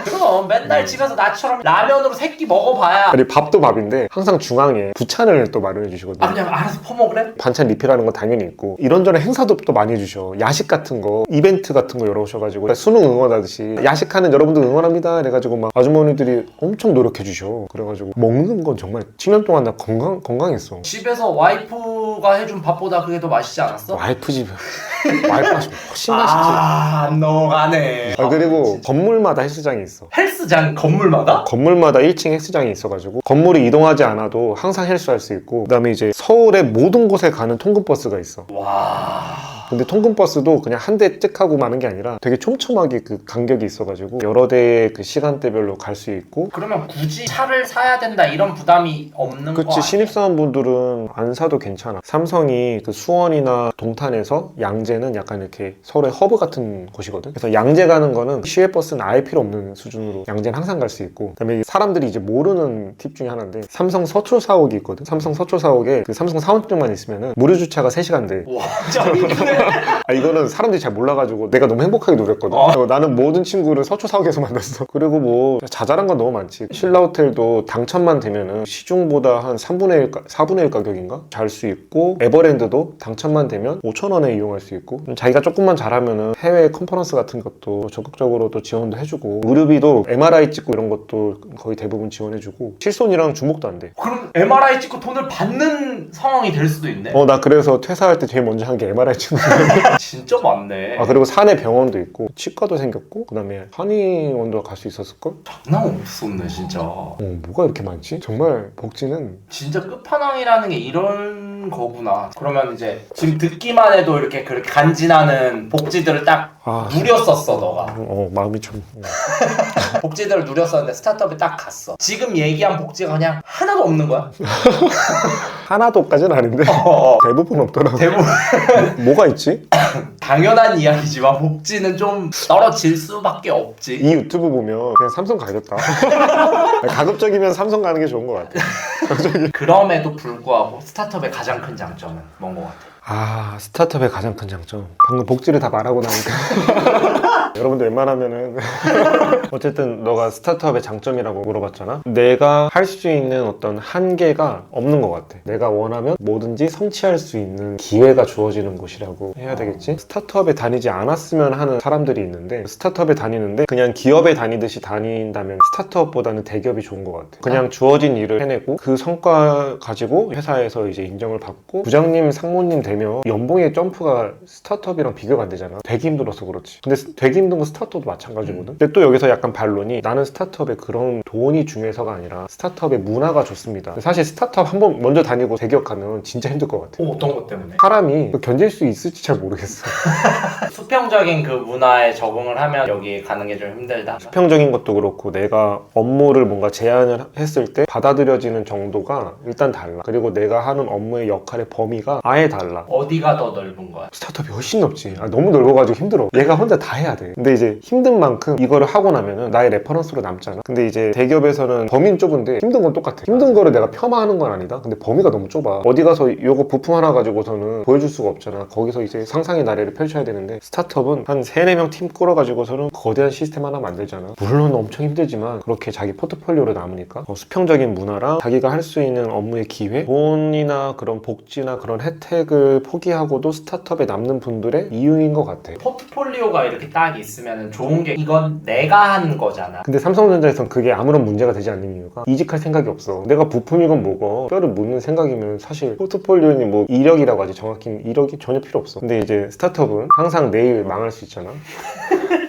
그럼 맨날 집에서 나처럼 라면으로 새끼 먹어봐야. 그리고 밥도 밥인데 항상 중앙에 부찬을 또 마련해 주시거든요. 아, 그냥 알아서 퍼먹으래? 반찬 리필하는 건 당연히 있고 이런저런 행사도 또 많이 해주셔. 야식 같은 거, 이벤트 같은 거 열어오셔가지고 수능 응원하듯이 야식하는 여러분들 응원합니다 이래가지고 막 아주머니들이 엄청 노력해 주셔. 그래가지고 먹는 건 정말 7년 동안 나 건강했어. 집에서 와이프가 해준 밥보다 그게 더 맛있지 않았어? 와이프 집에 와이프가 훨씬 맛있지. 안 넘어가네. 그리고 진짜. 건물마다 헬스장이 있어. 헬스장 건물마다? 건물마다 1층 헬스장이 있어가지고 건물이 이동하지 않아도 항상 헬스할 수 있고 그다음에 이제 서울의 모든 곳에 가는 통근버스가 있어. 와. 근데 통근버스도 그냥 한 대 뜩 하고 마는 게 아니라 되게 촘촘하게 그 간격이 있어가지고 여러 대의 그 시간대별로 갈 수 있고. 그러면 굳이 차를 사야 된다 이런 부담이 없는 거 그치. 아니야? 신입사원분들은 안 사도 괜찮아. 삼성이 그 수원이나 동탄에서 양재는 약간 이렇게 서로의 허브 같은 곳이거든. 그래서 양재 가는 거는 시외버스는 아예 필요 없는 수준으로 양재는 항상 갈 수 있고, 그다음에 사람들이 이제 모르는 팁 중에 하나인데 삼성 서초 사옥이 있거든. 삼성 서초 사옥에 그 삼성 사원증만 있으면은 무료 주차가 3시간 돼. 와, 짱이네. 이거는 사람들이 잘 몰라가지고 내가 너무 행복하게 노렸거든. 그리고 나는 모든 친구를 서초 사옥에서 만났어. 그리고 뭐 자잘한 건 너무 많지. 신라호텔도 당첨만 되면은 시중보다 한 3분의 1, 4분의 1 가격인가? 잘 수 있고, 에버랜드도 당첨만 되면 5,000원에 이용할 수 있고, 자기가 조금만 잘하면은 해외 컨퍼런스 같은 것도 적극적으로 또 지원도 해주고, 의료비도 MRI 찍고 이런 것도 거의 대부분 지원해주고, 실손이랑 중복도 안 돼. 그럼 MRI 찍고 돈을 받는 상황이 될 수도 있네. 나 그래서 퇴사할 때 제일 먼저 한 게 MRI 찍는 거야. 진짜 많네. 그리고 산에 병원도 있고 치과도 생겼고 그다음에 한의원도 갈 수 있었을걸? 장난 없었네 진짜. 뭐가 이렇게 많지? 정말 복지는 진짜 끝판왕이라는 게 이런 거구나. 그러면 이제 지금 듣기만 해도 이렇게 그렇게 간지나는 복지들을 딱 누렸었어 너가. 마음이 좀 복지들을 누렸었는데 스타트업에 딱 갔어. 지금 얘기한 복지가 그냥 하나도 없는 거야? 하나도까지는 아닌데 대부분 없더라고. 대부분 뭐가 있지? 당연한 이야기지만 복지는 좀 떨어질 수밖에 없지. 이 유튜브 보면 그냥 삼성 가겠다. 가급적이면 삼성 가는 게 좋은 것 같아. 그럼에도 불구하고 스타트업의 가장 큰 장점은 뭔 것 같아? 스타트업의 가장 큰 장점. 방금 복지를 다 말하고 나니까 여러분들 웬만하면은 어쨌든 너가 스타트업의 장점이라고 물어봤잖아. 내가 할 수 있는 어떤 한계가 없는 것 같아. 내가 원하면 뭐든지 성취할 수 있는 기회가 주어지는 곳이라고 해야 되겠지. 스타트업에 다니지 않았으면 하는 사람들이 있는데, 스타트업에 다니는데 그냥 기업에 다니듯이 다닌다면 스타트업보다는 대기업이 좋은 것 같아. 그냥 주어진 일을 해내고 그 성과 가지고 회사에서 이제 인정을 받고 부장님 상무님 되면 연봉의 점프가 스타트업이랑 비교가 안 되잖아. 되게 힘들어서 그렇지. 근데 되게 힘든 건 스타트업도 마찬가지거든. 근데 또 여기서 약간 반론이, 나는 스타트업에 그런 돈이 중요해서가 아니라 스타트업의 문화가 좋습니다. 사실 스타트업 한번 먼저 다니고 대기업 가면 진짜 힘들 것 같아. 어떤 것 때문에? 사람이 견딜 수 있을지 잘 모르겠어. 수평적인 그 문화에 적응을 하면 여기 가는 게 좀 힘들다. 수평적인 것도 그렇고 내가 업무를 뭔가 제안을 했을 때 받아들여지는 정도가 일단 달라. 그리고 내가 하는 업무의 역할의 범위가 아예 달라. 어디가 더 넓은 거야? 스타트업이 훨씬 넓지. 너무 넓어가지고 힘들어. 얘가 혼자 다 해야 돼. 근데 이제 힘든 만큼 이거를 하고 나면은 나의 레퍼런스로 남잖아. 근데 이제 대기업에서는 범위는 좁은데 힘든 건 똑같아. 힘든 거를 내가 폄하하는 건 아니다. 근데 범위가 너무 좁아. 어디 가서 요거 부품 하나 가지고서는 보여줄 수가 없잖아. 거기서 이제 상상의 나래를 펼쳐야 되는데, 스타트업은 한 3-4명 팀 꾸려가지고서는 거대한 시스템 하나 만들잖아. 물론 엄청 힘들지만 그렇게 자기 포트폴리오로 남으니까 수평적인 문화랑 자기가 할 수 있는 업무의 기회, 돈이나 그런 복지나 그런 혜택을 회사를 포기하고도 스타트업에 남는 분들의 이유인 것 같아. 포트폴리오가 이렇게 딱 있으면 좋은 게 이건 내가 한 거잖아. 근데 삼성전자에선 그게 아무런 문제가 되지 않는 이유가 이직할 생각이 없어. 내가 부품이건 뭐건 뼈를 묻는 생각이면 사실 포트폴리오니 뭐 이력이라고 하지, 정확히 이력이 전혀 필요 없어. 근데 이제 스타트업은 항상 내일 망할 수 있잖아.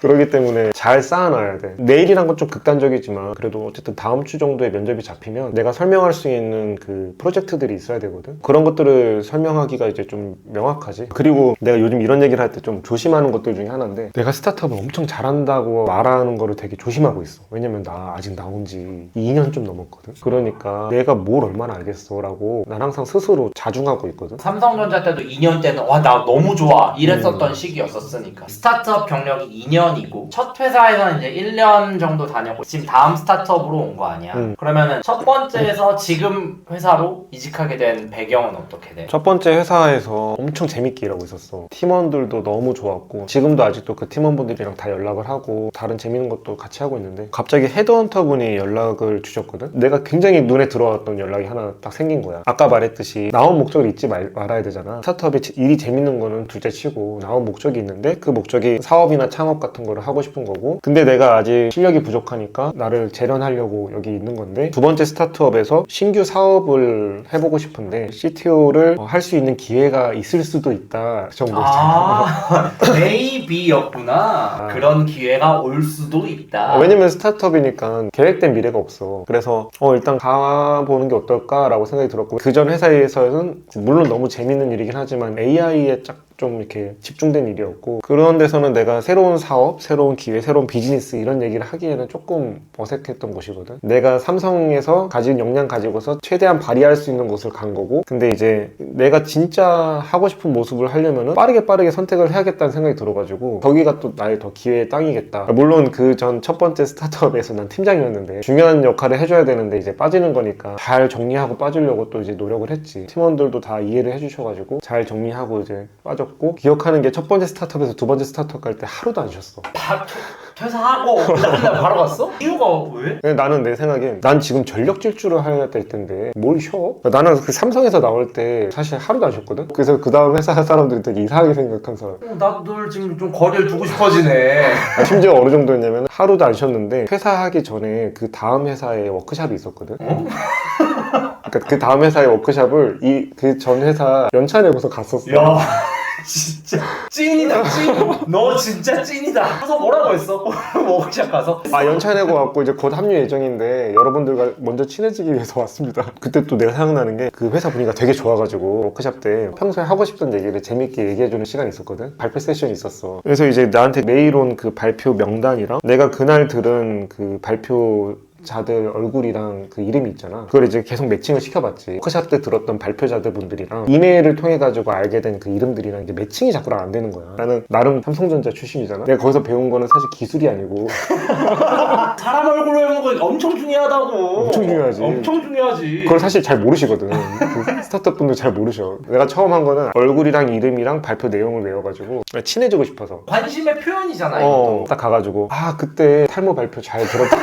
그렇기 때문에 잘 쌓아놔야 돼. 내일이란 건 좀 극단적이지만 그래도 어쨌든 다음 주 정도에 면접이 잡히면 내가 설명할 수 있는 그 프로젝트들이 있어야 되거든. 그런 것들을 설명하기가 이제 좀 명확하지. 그리고 내가 요즘 이런 얘기를 할 때 좀 조심하는 것들 중에 하나인데, 내가 스타트업을 엄청 잘한다고 말하는 거를 되게 조심하고 있어. 왜냐면 나 아직 나온 지 2년 좀 넘었거든. 그러니까 내가 뭘 얼마나 알겠어 라고 난 항상 스스로 자중하고 있거든. 삼성전자 때도 2년 때는 와 나 너무 좋아 이랬었던 시기였었으니까. 스타트업 경력이 2년이고 첫 회사에서는 이제 1년 정도 다녔고 지금 다음 스타트업으로 온 거 아니야. 그러면은 첫 번째에서 지금 회사로 이직하게 된 배경은 어떻게 돼? 첫 번째 회사에서 엄청 재밌게 일하고 있었어. 팀원들도 너무 좋았고 지금도 아직도 그 팀원분들이랑 다 연락을 하고 다른 재밌는 것도 같이 하고 있는데, 갑자기 헤드헌터 분이 연락을 주셨거든. 내가 굉장히 눈에 들어왔던 연락이 하나 딱 생긴 거야. 아까 말했듯이 나온 목적을 잊지 말아야 되잖아. 스타트업이 일이 재밌는 거는 둘째 치고 나온 목적이 있는데 그 목적이 사업이나 창업 같은 거를 하고 싶은 거고, 근데 내가 아직 실력이 부족하니까 나를 재련하려고 여기 있는 건데, 두 번째 스타트업에서 신규 사업을 해보고 싶은데 CTO를 할 수 있는 기회가 있을 수도 있다 정도 있잖아. A, B였구나. 그런 기회가 올 수도 있다. 왜냐면 스타트업이니까 계획된 미래가 없어. 그래서 일단 가보는 게 어떨까라고 생각이 들었고, 그전 회사에서는 물론 너무 재밌는 일이긴 하지만 AI에 좀 이렇게 집중된 일이었고, 그런 데서는 내가 새로운 사업, 새로운 기회, 새로운 비즈니스 이런 얘기를 하기에는 조금 어색했던 곳이거든. 내가 삼성에서 가진 역량 가지고서 최대한 발휘할 수 있는 곳을 간 거고, 근데 이제 내가 진짜 하고 싶은 모습을 하려면은 빠르게 선택을 해야겠다는 생각이 들어가지고 거기가 또 나의 더 기회의 땅이겠다. 물론 그 전 첫 번째 스타트업에서 난 팀장이었는데 중요한 역할을 해줘야 되는데 이제 빠지는 거니까 잘 정리하고 빠지려고 또 이제 노력을 했지. 팀원들도 다 이해를 해주셔가지고 잘 정리하고 이제 빠졌고, 기억하는 게 첫 번째 스타트업에서 두 번째 스타트업 갈 때 하루도 안 쉬었어. 퇴사하고 그냥 바로 갔어? 이유가 왜? 근데 나는 내 생각엔 난 지금 전력 질주를 해야 될 텐데 뭘 쉬어? 나는 그 삼성에서 나올 때 사실 하루도 안 쉬었거든? 그래서 그 다음 회사 사람들이 되게 이상하게 생각한 사람. 나도 지금 좀 거리를 두고 싶어지네. 심지어 어느 정도였냐면 하루도 안 쉬었는데 퇴사하기 전에 그 다음 회사에 워크샵이 있었거든? 그러니까 그 다음 회사의 워크샵을 그 전 회사 연차 내고서 갔었어. 야 진짜 찐이다 찐. 너 진짜 찐이다. 가서 뭐라고 했어? 워크샵 가서? 연차 내고 왔고 이제 곧 합류 예정인데 여러분들과 먼저 친해지기 위해서 왔습니다. 그때 또 내가 생각나는 게 그 회사 분위기가 되게 좋아가지고 워크샵 때 평소에 하고 싶던 얘기를 재밌게 얘기해주는 시간이 있었거든. 발표 세션이 있었어. 그래서 이제 나한테 메일 온 그 발표 명단이랑 내가 그날 들은 그 발표 자들 얼굴이랑 그 이름이 있잖아. 그걸 이제 계속 매칭을 시켜봤지. 워크샵 때 들었던 발표자들 분들이랑 이메일을 통해 가지고 알게 된 그 이름들이랑 이제 매칭이 자꾸랑 안 되는 거야. 나는 나름 삼성전자 출신이잖아. 내가 거기서 배운 거는 사실 기술이 아니고 사람 얼굴로 해보는 거 엄청 중요하다고. 엄청 중요하지. 엄청 중요하지. 그걸 사실 잘 모르시거든. 그 스타트업 분들 잘 모르셔. 내가 처음 한 거는 얼굴이랑 이름이랑 발표 내용을 외워가지고 친해지고 싶어서. 관심의 표현이잖아 이것도. 딱 가가지고 그때 탈모 발표 잘 들었다.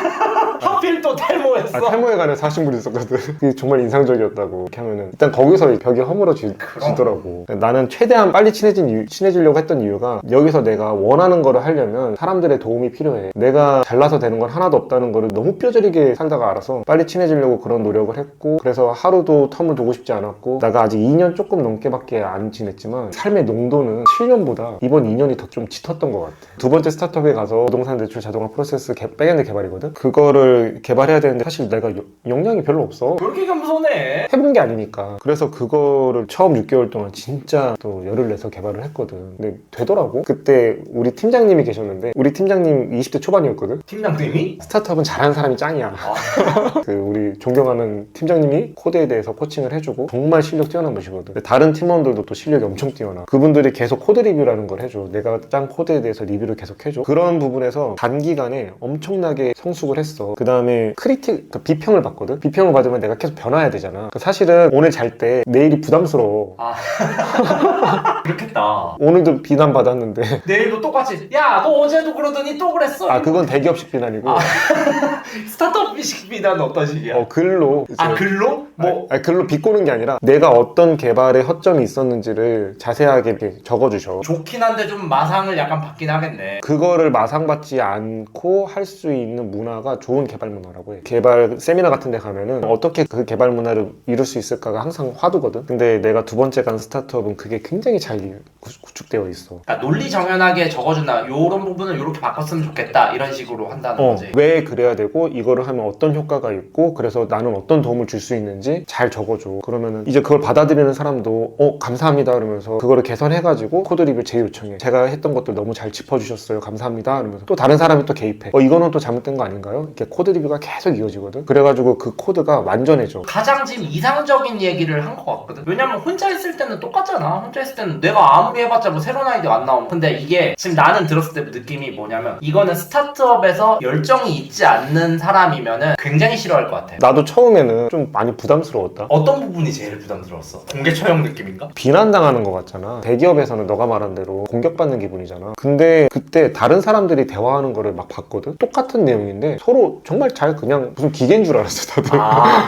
하필 또 탈모했어. 탈모에 관한 사실물이 있었거든. 그게 정말 인상적이었다고. 이렇게 하면은 일단 거기서 벽이 허물어지더라고. 나는 최대한 빨리 친해지려고 했던 이유가, 여기서 내가 원하는 거를 하려면 사람들의 도움이 필요해. 내가 잘나서 되는 건 하나도 없다는 거를 너무 뼈저리게 살다가 알아서 빨리 친해지려고 그런 노력을 했고, 그래서 하루도 텀을 두고 싶지 않았고, 내가 아직 2년 조금 넘게밖에 안 지냈지만 삶의 농도는 7년보다 이번 2년이 더 좀 짙었던 것 같아. 두 번째 스타트업에 가서 부동산 대출 자동화 프로세스 백엔드 개발이거든. 그거를 개발해야 되는데 사실 내가 역량이 별로 없어. 왜 이렇게 겸손해? 해본 게 아니니까. 그래서 그거를 처음 6개월 동안 진짜 또 열을 내서 개발을 했거든. 근데 되더라고. 그때 우리 팀장님이 계셨는데, 우리 팀장님 20대 초반이었거든. 팀장님이? 스타트업은 잘하는 사람이 짱이야. 그 우리 존경하는 팀장님이 코드에 대해서 코칭을 해주고 정말 실력 뛰어난 분이거든. 다른 팀원들도 또 실력이 엄청 뛰어나. 그분들이 계속 코드 리뷰라는 걸 해줘. 내가 짠 코드에 대해서 리뷰를 계속 해줘. 그런 부분에서 단기간에 엄청나게 성숙을 했어. 그 다음에 다음에 그러니까 비평을 받거든. 비평을 받으면 내가 계속 변화해야 되잖아. 그러니까 사실은 오늘 잘 때 내일이 부담스러워. 아 그렇겠다. 오늘도 비난 받았는데 내일도 똑같이 야 너 어제도 그러더니 또 그랬어. 아 그건 대기업식 비난이고 스타트업 비난은 어떤 식이야? 글로 아 글로? 뭐 아니, 글로 비꼬는 게 아니라 내가 어떤 개발에 허점이 있었는지를 자세하게 이렇게 적어주셔. 좋긴 한데 좀 마상을 약간 받긴 하겠네. 그거를 마상받지 않고 할 수 있는 문화가 좋은 개발 문화라고 해. 개발 세미나 같은 데 가면은 어떻게 그 개발 문화를 이룰 수 있을까가 항상 화두거든. 근데 내가 두 번째 간 스타트업은 그게 굉장히 잘 구축되어 있어. 그러니까 논리 정연하게 적어준다. 요런 부분을 요렇게 바꿨으면 좋겠다. 이런 식으로 한다는 거지. 왜 그래야 되고 이거를 하면 어떤 효과가 있고 그래서 나는 어떤 도움을 줄 수 있는지 잘 적어줘. 그러면은 이제 그걸 받아들이는 사람도 감사합니다 그러면서 그거를 개선해가지고 코드 리뷰 재요청해. 제가 했던 것도 너무 잘 짚어주셨어요. 감사합니다 그러면서 또 다른 사람이 또 개입해. 이거는 또 잘못된 거 아닌가요? 이렇게 코드 리뷰가 계속 이어지거든. 그래가지고 그 코드가 완전해져. 가장 지금 이상적인 얘기를 한 것 같거든. 왜냐면 혼자 있을 때는 똑같잖아. 혼자 있을 때는 내가 아무리 해봤자 뭐 새로운 아이디어 안 나오면. 근데 이게 지금 나는 들었을 때 느낌이 뭐냐면 이거는 스타트업에서 열정이 있지 않는 사람이면은 굉장히 싫어할 것 같아. 나도 처음에는 좀 많이 부담스러웠다. 어떤 부분이 제일 부담스러웠어? 공개 처형 느낌인가? 비난당하는 것 같잖아. 대기업에서는 너가 말한 대로 공격받는 기분이잖아. 근데 그때 다른 사람들이 대화하는 거를 막 봤거든? 똑같은 내용인데 서로 정말 잘 그냥 무슨 기계인 줄 알았어 다들.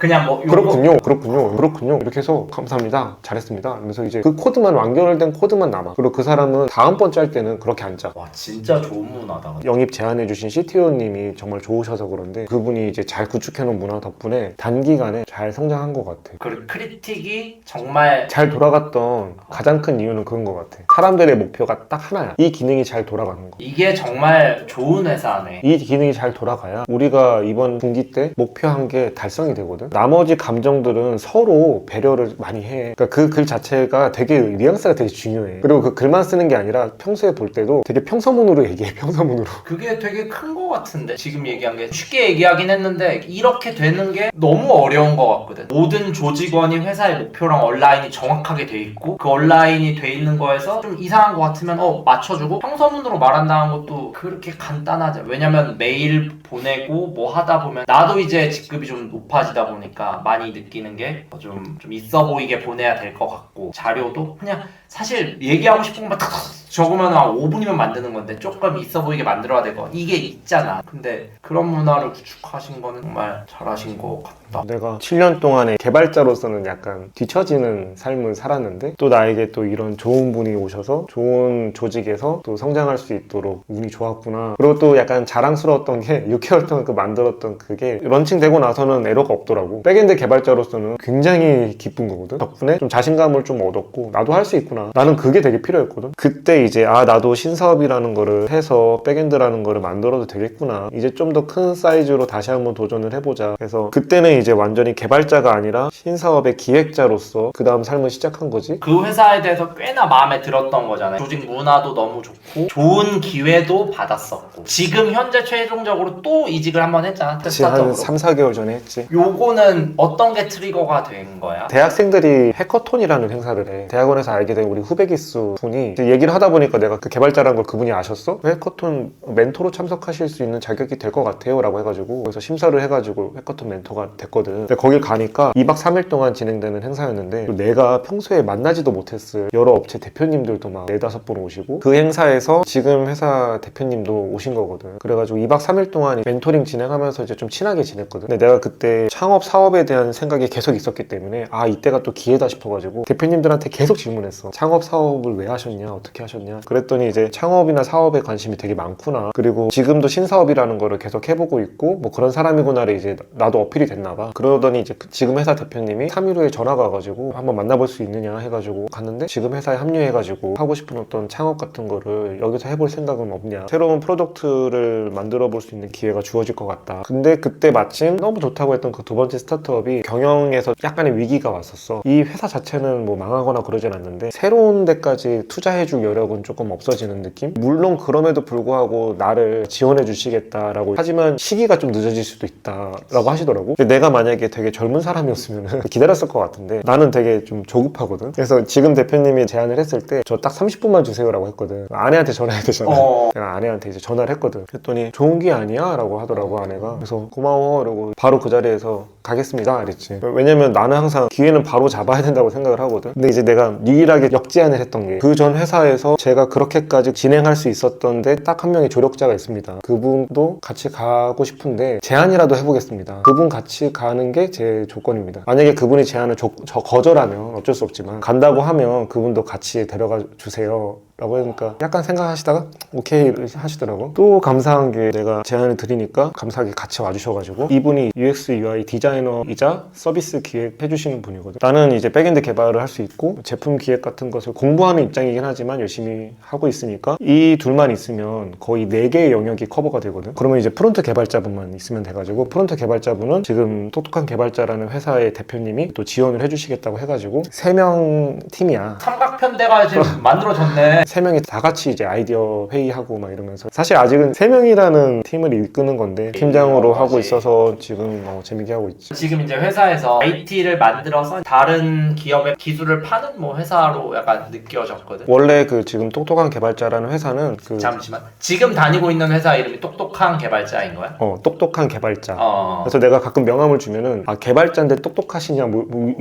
그냥 뭐 그렇군요 이렇게 해서 감사합니다 잘했습니다 그래서 이제 그 코드만 완결된 코드만 남아. 그리고 그 사람은 다음번 짤 때는 그렇게 안 짜. 와 진짜 좋은 문화다. 영입 제안해주신 CTO님이 정말 좋으셔서 그런데 그분이 이제 잘 구축해놓은 문화 덕분에 단기간에 잘 성장한 것 같아. 그리고 크리틱이 정말 잘 돌아갔던 가장 큰 이유는 그런 것 같아. 사람들의 목표가 딱 하나야. 이 기능이 잘 돌아가는 거. 이게 정말 좋은 회사네. 이 기능이 잘 돌아가야 우리가 이번 분기 때 목표한 게 달성이 되거든. 나머지 감정들은 서로 배려를 많이 해. 그러니까 그 글 자체가 되게 뉘앙스가 되게 중요해. 그리고 그 글만 쓰는 게 아니라 평소에 볼 때도 되게 평서문으로 얘기해. 평서문으로. 그게 되게 큰 거 같은데 지금 얘기한 게 쉽게 얘기하긴 했는데 이렇게 되는 게 너무 어려운 거 같거든. 모든 조직원이 회사의 목표랑 얼라인이 정확하게 돼 있고 그 얼라인이 돼 있는 거에서 좀 이상한 거 같으면 맞춰주고 평서문으로 말한다는 것도 그렇게 간단하지. 왜냐면 메일 보내고 뭐 하다 보면 나도 이제 직급이 좀 높아지다 보니까 많이 느끼는 게 좀 있어 보이게 보내야 될 것 같고 자료도 그냥 사실 얘기하고 싶은 것만 탁 적으면 한 5분이면 만드는 건데 조금 있어 보이게 만들어야 될 거 이게 있잖아. 근데 그런 문화를 구축하신 거는 정말 잘하신 것 같다. 내가 7년 동안의 개발자로서는 약간 뒤처지는 삶을 살았는데 또 나에게 또 이런 좋은 분이 오셔서 좋은 조직에서 또 성장할 수 있도록 운이 좋았구나. 그리고 또 약간 자랑스러웠던 게 6개월 동안 그 만들었던 그게 런칭되고 나서는 에러가 없더라고. 백엔드 개발자로서는 굉장히 기쁜 거거든. 덕분에 좀 자신감을 좀 얻었고 나도 할 수 있구나. 나는 그게 되게 필요했거든. 그때 이제 나도 신사업이라는 거를 해서 백엔드라는 거를 만들어도 되겠구나. 이제 좀 더 큰 사이즈로 다시 한번 도전을 해보자. 그래서 그때는 이제 완전히 개발자가 아니라 신사업의 기획자로서 그 다음 삶을 시작한 거지. 그 회사에 대해서 꽤나 마음에 들었던 거잖아요. 조직 문화도 너무 좋고 좋은 기회도 받았었고 지금 현재 최종적으로 또 이직을 한번 했잖아. 그치, 한 3, 4개월 전에 했지. 요거는 어떤 게 트리거가 된 거야? 대학생들이 해커톤이라는 행사를 해. 대학원에서 알게 된 우리 후배 기수 분이 이제 얘기를 하다 보니까 내가 그 개발자라는 걸 그분이 아셨어? 해커톤 멘토로 참석하실 수 있는 자격이 될 것 같아요 라고 해가지고 그래서 심사를 해가지고 해커톤 멘토가 됐거든. 근데 거길 가니까 2박 3일 동안 진행되는 행사였는데 내가 평소에 만나지도 못했을 여러 업체 대표님들도 막 4-5분 오시고 그 행사에서 지금 회사 대표님도 오신 거거든. 그래가지고 2박 3일 동안 멘토링 진행하면서 이제 좀 친하게 지냈거든. 근데 내가 그때 창업 사업에 대한 생각이 계속 있었기 때문에 이때가 또 기회다 싶어가지고 대표님들한테 계속 질문했어. 창업 사업을 왜 하셨냐? 어떻게 하셨냐? 그랬더니 이제 창업이나 사업에 관심이 되게 많구나. 그리고 지금도 신사업이라는 거를 계속 해보고 있고 뭐 그런 사람이구나를 이제 나도 어필이 됐나 봐. 그러더니 이제 지금 회사 대표님이 3일 후에 전화가 와가지고 한번 만나볼 수 있느냐 해가지고 갔는데 지금 회사에 합류해가지고 하고 싶은 어떤 창업 같은 거를 여기서 해볼 생각은 없냐. 새로운 프로덕트를 만들어 볼 수 있는 기회가 주어질 것 같다. 근데 그때 마침 너무 좋다고 했던 그 두 번째 스타트업이 경영에서 약간의 위기가 왔었어. 이 회사 자체는 뭐 망하거나 그러진 않는데 새로운 데까지 투자해줄 여력은 자극은 조금 없어지는 느낌? 물론 그럼에도 불구하고 나를 지원해 주시겠다라고, 하지만 시기가 좀 늦어질 수도 있다라고 하시더라고. 근데 내가 만약에 되게 젊은 사람이었으면 기다렸을 것 같은데 나는 되게 좀 조급하거든. 그래서 지금 대표님이 제안을 했을 때 저 딱 30분만 주세요라고 했거든. 아내한테 전화해야 되잖아. 내가 아내한테 이제 전화를 했거든. 그랬더니 좋은 게 아니야 라고 하더라고, 아내가. 그래서 고마워 이러고 바로 그 자리에서 가겠습니다 이랬지. 왜냐면 나는 항상 기회는 바로 잡아야 된다고 생각을 하거든. 근데 이제 내가 유일하게 역제안을 했던 게 그 전 회사에서 제가 그렇게까지 진행할 수 있었던데 딱 한 명의 조력자가 있습니다. 그분도 같이 가고 싶은데 제안이라도 해보겠습니다. 그분 같이 가는 게 제 조건입니다. 만약에 그분이 제안을 거절하면 어쩔 수 없지만, 간다고 하면 그분도 같이 데려가 주세요 라고 하니까 약간 생각하시다가 오케이 하시더라고. 또 감사한 게 내가 제안을 드리니까 감사하게 같이 와주셔가지고, 이분이 UX UI 디자이너이자 서비스 기획 해주시는 분이거든. 나는 이제 백엔드 개발을 할 수 있고 제품 기획 같은 것을 공부하는 입장이긴 하지만 열심히 하고 있으니까 이 둘만 있으면 거의 4개의 영역이 커버가 되거든. 그러면 이제 프론트 개발자분만 있으면 돼가지고, 프론트 개발자분은 지금 똑똑한 개발자라는 회사의 대표님이 또 지원을 해주시겠다고 해가지고 3명 팀이야. 삼각편대가 지금 만들어졌네. 3명이 다 같이 이제 아이디어 회의하고 막 이러면서, 사실 아직은 3명이라는 팀을 이끄는 건데 팀장으로 하고 있어서 지금 재밌게 하고 있지. 지금 이제 회사에서 IT를 만들어서 다른 기업의 기술을 파는 뭐 회사로 약간 느껴졌거든. 원래 그 지금 똑똑한 개발자라는 회사는 그 잠시만, 지금 다니고 있는 회사 이름이 똑똑한 개발자인 거야? 똑똑한 개발자. 어. 그래서 내가 가끔 명함을 주면은 개발자인데 똑똑하시냐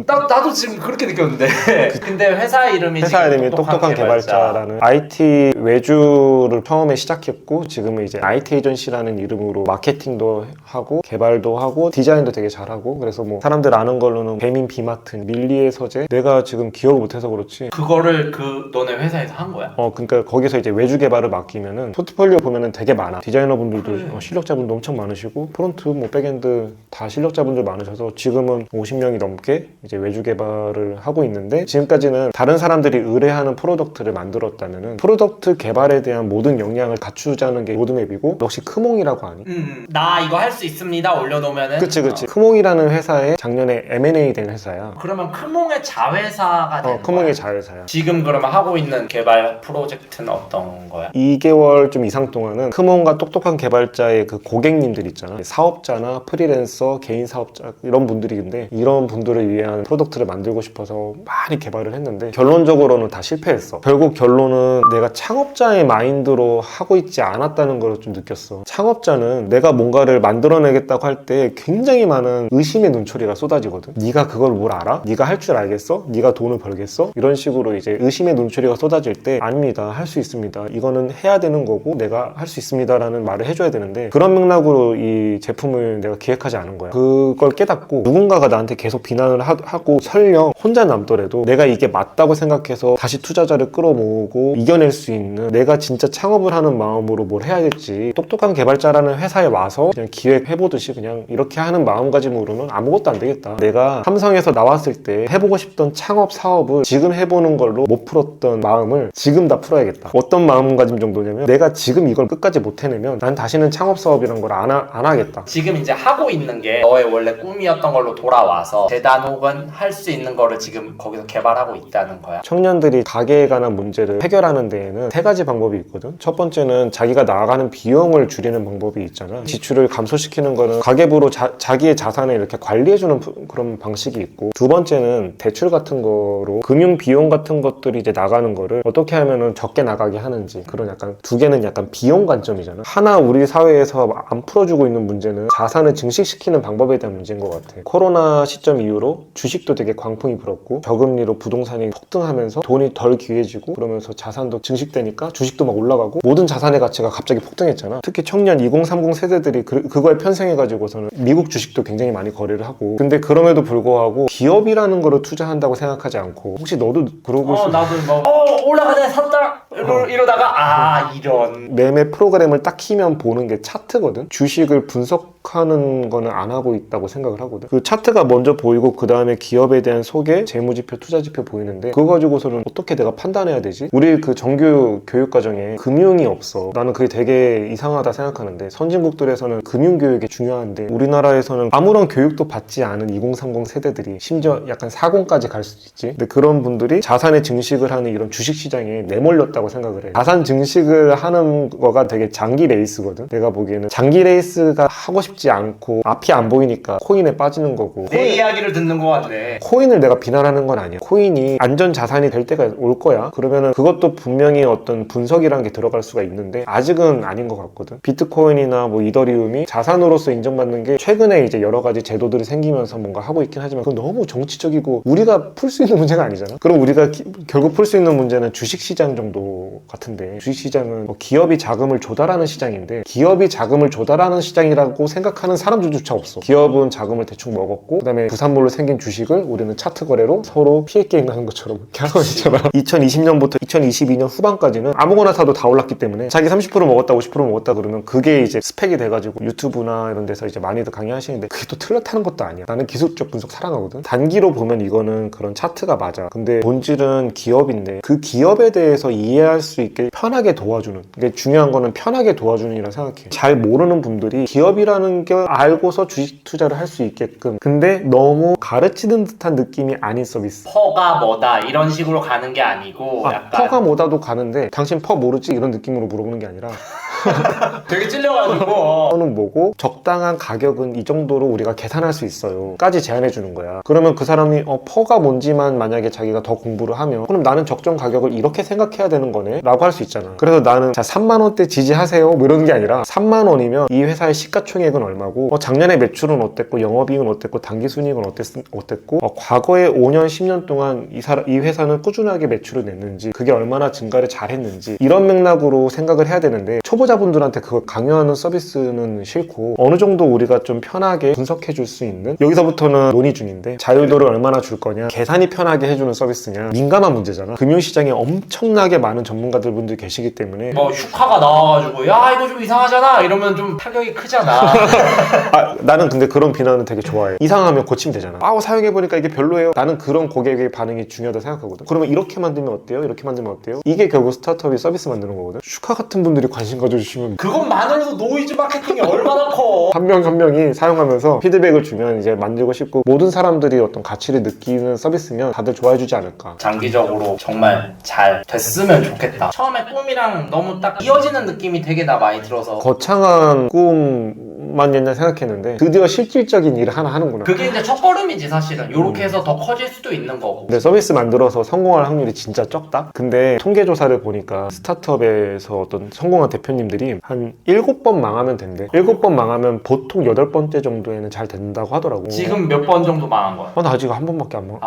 나도 지금 그렇게 느꼈는데. 근데 회사 이름이 똑똑한 개발자라는 IT 외주를 처음에 시작했고, 지금은 이제 IT 에이전시라는 이름으로 마케팅도 하고 개발도 하고 디자인도 되게 잘하고, 그래서 뭐 사람들 아는 걸로는 배민 비마튼, 밀리의 서재, 내가 지금 기억을 못해서 그렇지 그거를 너네 회사에서 한 거야? 그러니까 거기서 이제 외주 개발을 맡기면은 포트폴리오 보면은 되게 많아. 디자이너분들도 실력자분도 엄청 많으시고, 프론트 뭐 백엔드 다 실력자분들 많으셔서 지금은 50명이 넘게 이제 외주 개발을 하고 있는데, 지금까지는 다른 사람들이 의뢰하는 프로덕트를 만들었다면은 프로덕트 개발에 대한 모든 역량을 갖추자는 게 로드맵이고, 너 혹시 크몽이라고 아니? 나 이거 할 수 있습니다 올려놓으면은. 그치. 크몽이라는 회사에 작년에 M&A 된 회사야. 그러면 크몽의 자회사가 되는 크몽의 거야? 자회사야. 지금 그러면 하고 있는 개발 프로젝트는 어떤 거야? 2개월 좀 이상 동안은 크몽과 똑똑한 개발자의 그 고객님들 있잖아. 사업자나 프리랜서, 개인 사업자 이런 분들인데, 이런 분들을 위한 프로덕트를 만들고 싶어서 많이 개발을 했는데 결론적으로는 다 실패했어. 결국 결론은 내가 창업자의 마인드로 하고 있지 않았다는 걸 좀 느꼈어. 창업자는 내가 뭔가를 만들어내겠다고 할 때 굉장히 많은 의심의 눈초리가 쏟아지거든. 네가 그걸 뭘 알아? 네가 할 줄 알겠어? 네가 돈을 벌겠어? 이런 식으로 이제 의심의 눈초리가 쏟아질 때, 아닙니다, 할 수 있습니다, 이거는 해야 되는 거고 내가 할 수 있습니다 라는 말을 해줘야 되는데, 그런 맥락으로 이 제품을 내가 기획하지 않은 거야. 그걸 깨닫고 누군가가 나한테 계속 비난을 하고 설령 혼자 남더라도 내가 이게 맞다고 생각해서 다시 투자자를 끌어모으고 이겨낼 수 있는, 내가 진짜 창업을 하는 마음으로 뭘 해야 될지, 똑똑한 개발자라는 회사에 와서 그냥 기획해보듯이 그냥 이렇게 하는 마음가짐으로는 아무것도 안 되겠다. 내가 삼성에서 나왔을 때 해보고 싶던 창업 사업을 지금 해보는 걸로 못 풀었던 마음을 지금 다 풀어야겠다. 어떤 마음가짐 정도냐면, 내가 지금 이걸 끝까지 못 해내면 난 다시는 창업 사업이란 걸 안 하겠다. 지금 이제 하고 있는 게 너의 원래 꿈이었던 걸로 돌아와서 재단 혹은 할 수 있는 거를 지금 거기서 개발하고 있다는 거야. 청년들이 가계에 관한 문제를 해결하는 데에는 3가지 방법이 있거든. 첫 번째는 자기가 나가는 비용을 줄이는 방법이 있잖아. 지출을 감소시키는 거는 가계부로 자기의 자산을 이렇게 관리해주는 그런 방식이 있고, 두 번째는 대출 같은 거로 금융 비용 같은 것들이 이제 나가는 거를 어떻게 하면은 적게 나가게 하는지, 그런 약간 2개는 약간 비용 관점이잖아. 하나 우리 사회에서 안 풀어주고 있는 문제는 자산을 증식시키는 방법에 대한 문제인 것 같아. 코로나 시점 이후로 주식도 되게 광풍이 불었고, 저금리로 부동산이 폭등하면서 돈이 덜 귀해지고, 그러면서 자산도 증식되니까 주식도 막 올라가고 모든 자산의 가치가 갑자기 폭등했잖아. 특히 청년 2030 세대들이 그거에 편승해가지고서는 미국 주식도 굉장히 많이 거래를 하고, 근데 그럼에도 불구하고 기업이라는 거를 투자한다고 생각하지 않고, 혹시 너도 그러고 나도 올라가자 샀다 이러다가 이런 매매 프로그램을 딱 키면 보는 게 차트거든. 주식을 분석하는 거는 안 하고 있다고 생각을 하거든. 그 차트가 먼저 보이고 그 다음에 기업에 대한 소개, 재무지표, 투자지표 보이는데, 그거 가지고서는 어떻게 내가 판단해야 되지? 우리 그 정규 교육과정에 금융이 없어. 나는 그게 되게 이상하다 생각하는데, 선진국들에서는 금융교육이 중요한데 우리나라에서는 아무런 교육도 받지 않은 2030 세대들이, 심지어 약간 40까지 갈 수도 있지. 근데 그런 분들이 자산의 증식을 하는 이런 주식시장에 내몰렸다고 생각을 해. 자산 증식을 하는 거가 되게 장기 레이스거든. 내가 보기에는 장기 레이스가 하고 싶지 않고 앞이 안 보이니까 코인에 빠지는 거고. 내 이야기를 듣는 거 같네. 코인을 내가 비난하는 건 아니야. 코인이 안전 자산이 될 때가 올 거야. 그러면은 그것도 분명히 어떤 분석이라는 게 들어갈 수가 있는데 아직은 아닌 것 같거든. 비트코인이나 뭐 이더리움이 자산으로서 인정받는 게 최근에 이제 여러 가지 제도들이 생기면서 뭔가 하고 있긴 하지만 그건 너무 정치적이고 우리가 풀 수 있는 문제가 아니잖아. 그럼 우리가 결국 풀 수 있는 문제는 주식시장 정도 같은데, 주식시장은 뭐 기업이 자금을 조달하는 시장인데 기업이 자금을 조달하는 시장이라고 생각하는 사람들조차 없어. 기업은 자금을 대충 먹었고 그다음에 부산물로 생긴 주식을 우리는 차트 거래로 서로 피해 게임 하는 것처럼 이렇게 하고 있잖아. 2020년부터 2022년 후반까지는 아무거나 사도 다 올랐기 때문에 자기 30% 먹었다 50% 먹었다 그러면 그게 이제 스펙이 돼가지고 유튜브나 이런 데서 이제 많이들 강의하시는데 그게 또 틀렸다는 것도 아니야. 나는 기술적 분석 사랑하거든. 단기로 보면 이거는 그런 차트가 맞아. 근데 본질은 기업인데 그 기업에 대해서 이해할 수 있게 편하게 도와주는, 이게 중요한 거는 편하게 도와주는 이라 생각해. 잘 모르는 분들이 기업이라는 게 알고서 주식 투자를 할 수 있게끔, 근데 너무 가르치는 듯한 느낌이 아닌 서비스. 퍼가 뭐다 이런 식으로 가는 게 아니고 약간 퍼가 뭐다도 가는데 당신 퍼 모르지? 이런 느낌으로 물어보는 게 아니라 되게 찔려가지고 퍼는 뭐고 적당한 가격은 이 정도로 우리가 계산할 수 있어요 까지 제안해 주는 거야. 그러면 그 사람이 퍼가 뭔지만 만약에 자기가 더 공부를 하면 그럼 나는 적정 가격을 이렇게 생각해야 되는 거네 라고 할 수 있잖아. 그래서 나는 자 3만 원대 지지하세요 뭐 이런 게 아니라 3만 원이면 이 회사의 시가총액은 얼마고 작년에 매출은 어땠고 영업이익은 어땠고 당기순이익은 어땠고 과거에 5년 10년 동안 이 회사는 꾸준하게 매출을 냈는지 그게 얼마나 증가를 잘했는지 이런 맥락으로 생각을 해야 되는데 초보자분들한테 그걸 강요하는 서비스는 싫고 어느 정도 우리가 좀 편하게 분석해 줄 수 있는, 여기서부터는 논의 중인데 자율도를 얼마나 줄 거냐, 계산이 편하게 해주는 서비스냐, 민감한 문제잖아. 금융시장에 엄청나게 많은 전문가들 분들이 계시기 때문에 뭐 슈카가 나와가지고 야 이거 좀 이상하잖아 이러면 좀 타격이 크잖아. 나는 근데 그런 비난은 되게 좋아해. 이상하면 고치면 되잖아. 사용해보니까 이게 별로예요. 나는 그런 고객의 반응이 중요하다고 생각하거든. 그러면 이렇게 만들면 어때요? 이렇게 만들면 어때요? 이게 결국 스타트업이 서비스 만드는 거거든. 슈카 같은 분들이 관심 가져주시면 그것만으로도 노이즈 마케팅이 얼마나 커. 한 명 한 명이 사용하면서 피드백을 주면 이제 만들고 싶고 모든 사람들이 어떤 가치를 느끼는 서비스면 다들 좋아해주지 않을까. 장기적으로 정말 잘 됐으면 좋겠다. 처음에 꿈이랑 너무 딱 이어지는 느낌이 되게 나 많이 들어서 거창한 꿈만 옛날 생각했는데 드디어 실질적인 일을 하나 하는구나. 그게 이제 첫걸음이지 사실은. 요렇게 해서 더 커질 수도 있는 거고. 근데 서비스 만들어서 성공할 확률이 진짜 적다? 근데 통계조사를 보니까 스타트업에서 어떤 성공한 대표님들이 한 7번 망하면 된대. 7번 망하면 보통 8번째 정도에는 잘 된다고 하더라고. 지금 몇 번 정도 망한 거야? 나 아직 한 번밖에 안 망.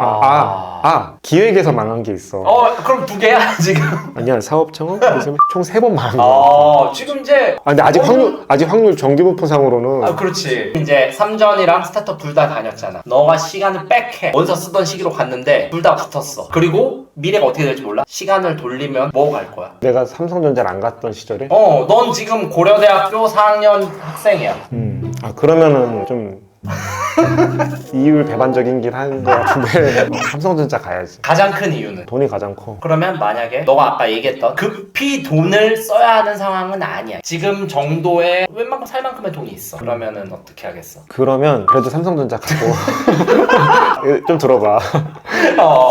기획에서 망한 게 있어. 그럼 2개야 지금? 아니야, 사업 창업 그래서 총 3번 망한 거야. 지금 이제 근데 아직 확률 정기부표상으로는 그렇지. 이제 삼전이랑 스타트업 둘 다 다녔잖아. 너가 시간을 빽해. 원서 쓰던 시기로 갔는데 둘 다 붙었어. 그리고 미래가 어떻게 될지 몰라? 시간을 돌리면 뭐 갈 거야? 내가 삼성전자를 안 갔던 시절에 넌 지금 고려대학교 4학년 학생이야. 그러면은 좀 이율 배반적이긴 한 것 같은데 삼성전자 가야지. 가장 큰 이유는? 돈이 가장 커. 그러면 만약에 너가 아까 얘기했던 급히 돈을 써야 하는 상황은 아니야. 지금 정도의 웬만큼 살 만큼의 돈이 있어. 그러면은 어떻게 하겠어? 그러면 그래도 삼성전자 가고 좀 들어봐.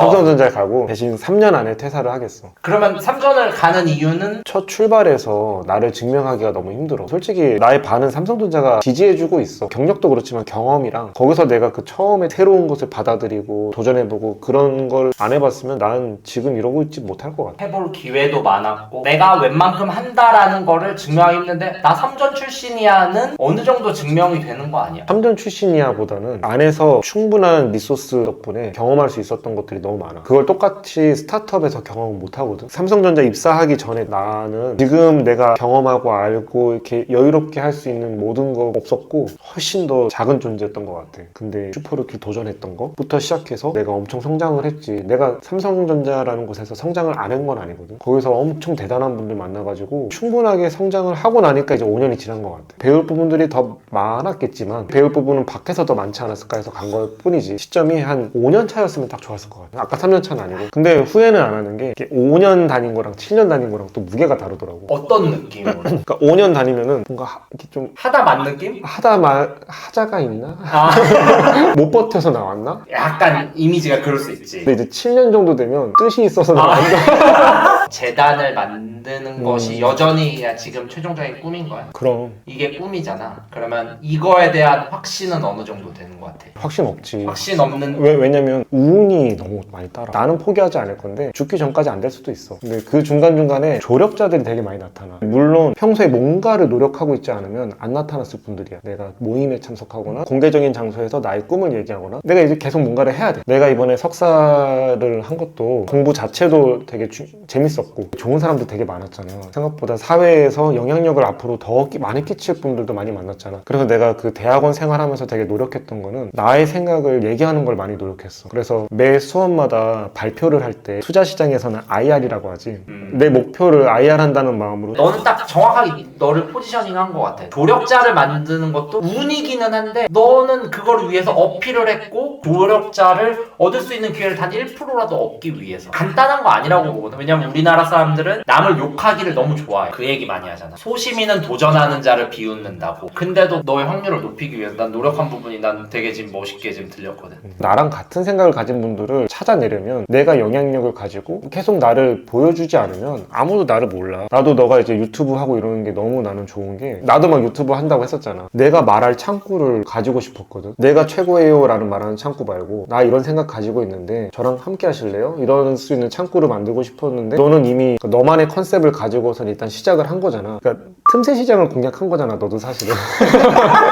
삼성전자 가고 대신 3년 안에 퇴사를 하겠어. 그러면 삼전을 가는 이유는? 첫 출발에서 나를 증명하기가 너무 힘들어. 솔직히 나의 반은 삼성전자가 지지해주고 있어. 경력도 그렇지만 경험이랑 거기서 내가 그 처음에 새로운 것을 받아들이고 도전해보고 그런 걸 안 해봤으면 난 지금 이러고 있지 못할 것 같아. 해볼 기회도 많았고 내가 웬만큼 한다라는 거를 증명하기 힘든데 나 삼전 출신이야는 어느 정도 증명이 되는 거 아니야? 3전 출신이야 보다는 안에서 충분한 리소스 덕분에 경험할 수 있었던 것들이 너무 많아. 그걸 똑같이 스타트업에서 경험을 못하거든. 삼성전자 입사하기 전에 나는 지금 내가 경험하고 알고 이렇게 여유롭게 할 수 있는 모든 거 없었고 훨씬 더 작은 존재였던 것 같아. 근데 슈퍼루키 도전했던 것부터 시작해서 내가 엄청 성장을 했지. 내가 삼성전자라는 곳에서 성장을 안 한 건 아니거든. 거기서 엄청 대단한 분들 만나가지고 충분하게 성장을 하고 나니까 이제 5년이 지난 것 같아. 배울 부분들이 더 많았겠지만 배울 부분은 밖에서 더 많지 않았을까 해서 간 걸 뿐이지. 시점이 한 5년 차였으면 딱 좋았을 것 같아. 아까 3년 차는 아니고. 근데 후회는 안 하는 게 5년 다닌 거랑 7년 다닌 거랑 또 무게가 다르더라고. 어떤 느낌으로? 그러니까 5년 다니면은 뭔가 이렇게 좀 하다 만 느낌? 하자가 있는? 했나? 아, 못 버텨서 나왔나? 약간 이미지가 그럴 수 있지. 근데 이제 7년 정도 되면 뜻이 있어서 나온다. 재단을 만드는 것이 여전히 그냥 지금 최종적인 꿈인 거야. 그럼 이게 꿈이잖아. 그러면 이거에 대한 확신은 어느 정도 되는 것 같아? 확신 없지. 확신 없는. 왜냐면 운이 너무 많이 따라. 나는 포기하지 않을 건데 죽기 전까지 안 될 수도 있어. 근데 그 중간중간에 조력자들이 되게 많이 나타나. 물론 평소에 뭔가를 노력하고 있지 않으면 안 나타났을 분들이야. 내가 모임에 참석하거나 공개적인 장소에서 나의 꿈을 얘기하거나 내가 이제 계속 뭔가를 해야 돼. 내가 이번에 석사를 한 것도 공부 자체도 되게 재밌었고 좋은 사람도 되게 많았잖아. 생각보다 사회에서 영향력을 앞으로 더 많이 끼칠 분들도 많이 만났잖아. 그래서 내가 그 대학원 생활하면서 되게 노력했던 거는 나의 생각을 얘기하는 걸 많이 노력했어. 그래서 매 수업마다 발표를 할 때 투자 시장에서는 IR이라고 하지. 내 목표를 IR 한다는 마음으로. 너는 딱 정확하게 너를 포지셔닝 한 것 같아. 조력자를 만드는 것도 운이기는 한데 너는 그걸 위해서 어필을 했고 조력자를 얻을 수 있는 기회를 단 1%라도 얻기 위해서. 간단한 거 아니라고 보거든. 왜냐면 우리나라 사람들은 남을 욕하기를 너무 좋아해. 그 얘기 많이 하잖아. 소시민은 도전하는 자를 비웃는다고. 근데도 너의 확률을 높이기 위해서 난 노력한 부분이 난 되게 지금 멋있게 지금 들렸거든. 나랑 같은 생각을 가진 분들을 찾아내려면 내가 영향력을 가지고 계속 나를 보여주지 않으면 아무도 나를 몰라. 나도 너가 이제 유튜브 하고 이러는 게 너무 나는 좋은 게 나도 막 유튜브 한다고 했었잖아. 내가 말할 창구를 가지고 싶었거든. 내가 최고예요 라는 말하는 창구 말고 나 이런 생각 가지고 있는데 저랑 함께 하실래요? 이럴 수 있는 창구를 만들고 싶었는데 너는 이미 너만의 컨셉을 가지고선 일단 시작을 한 거잖아. 그러니까 틈새 시장을 공략한 거잖아. 너도 사실은.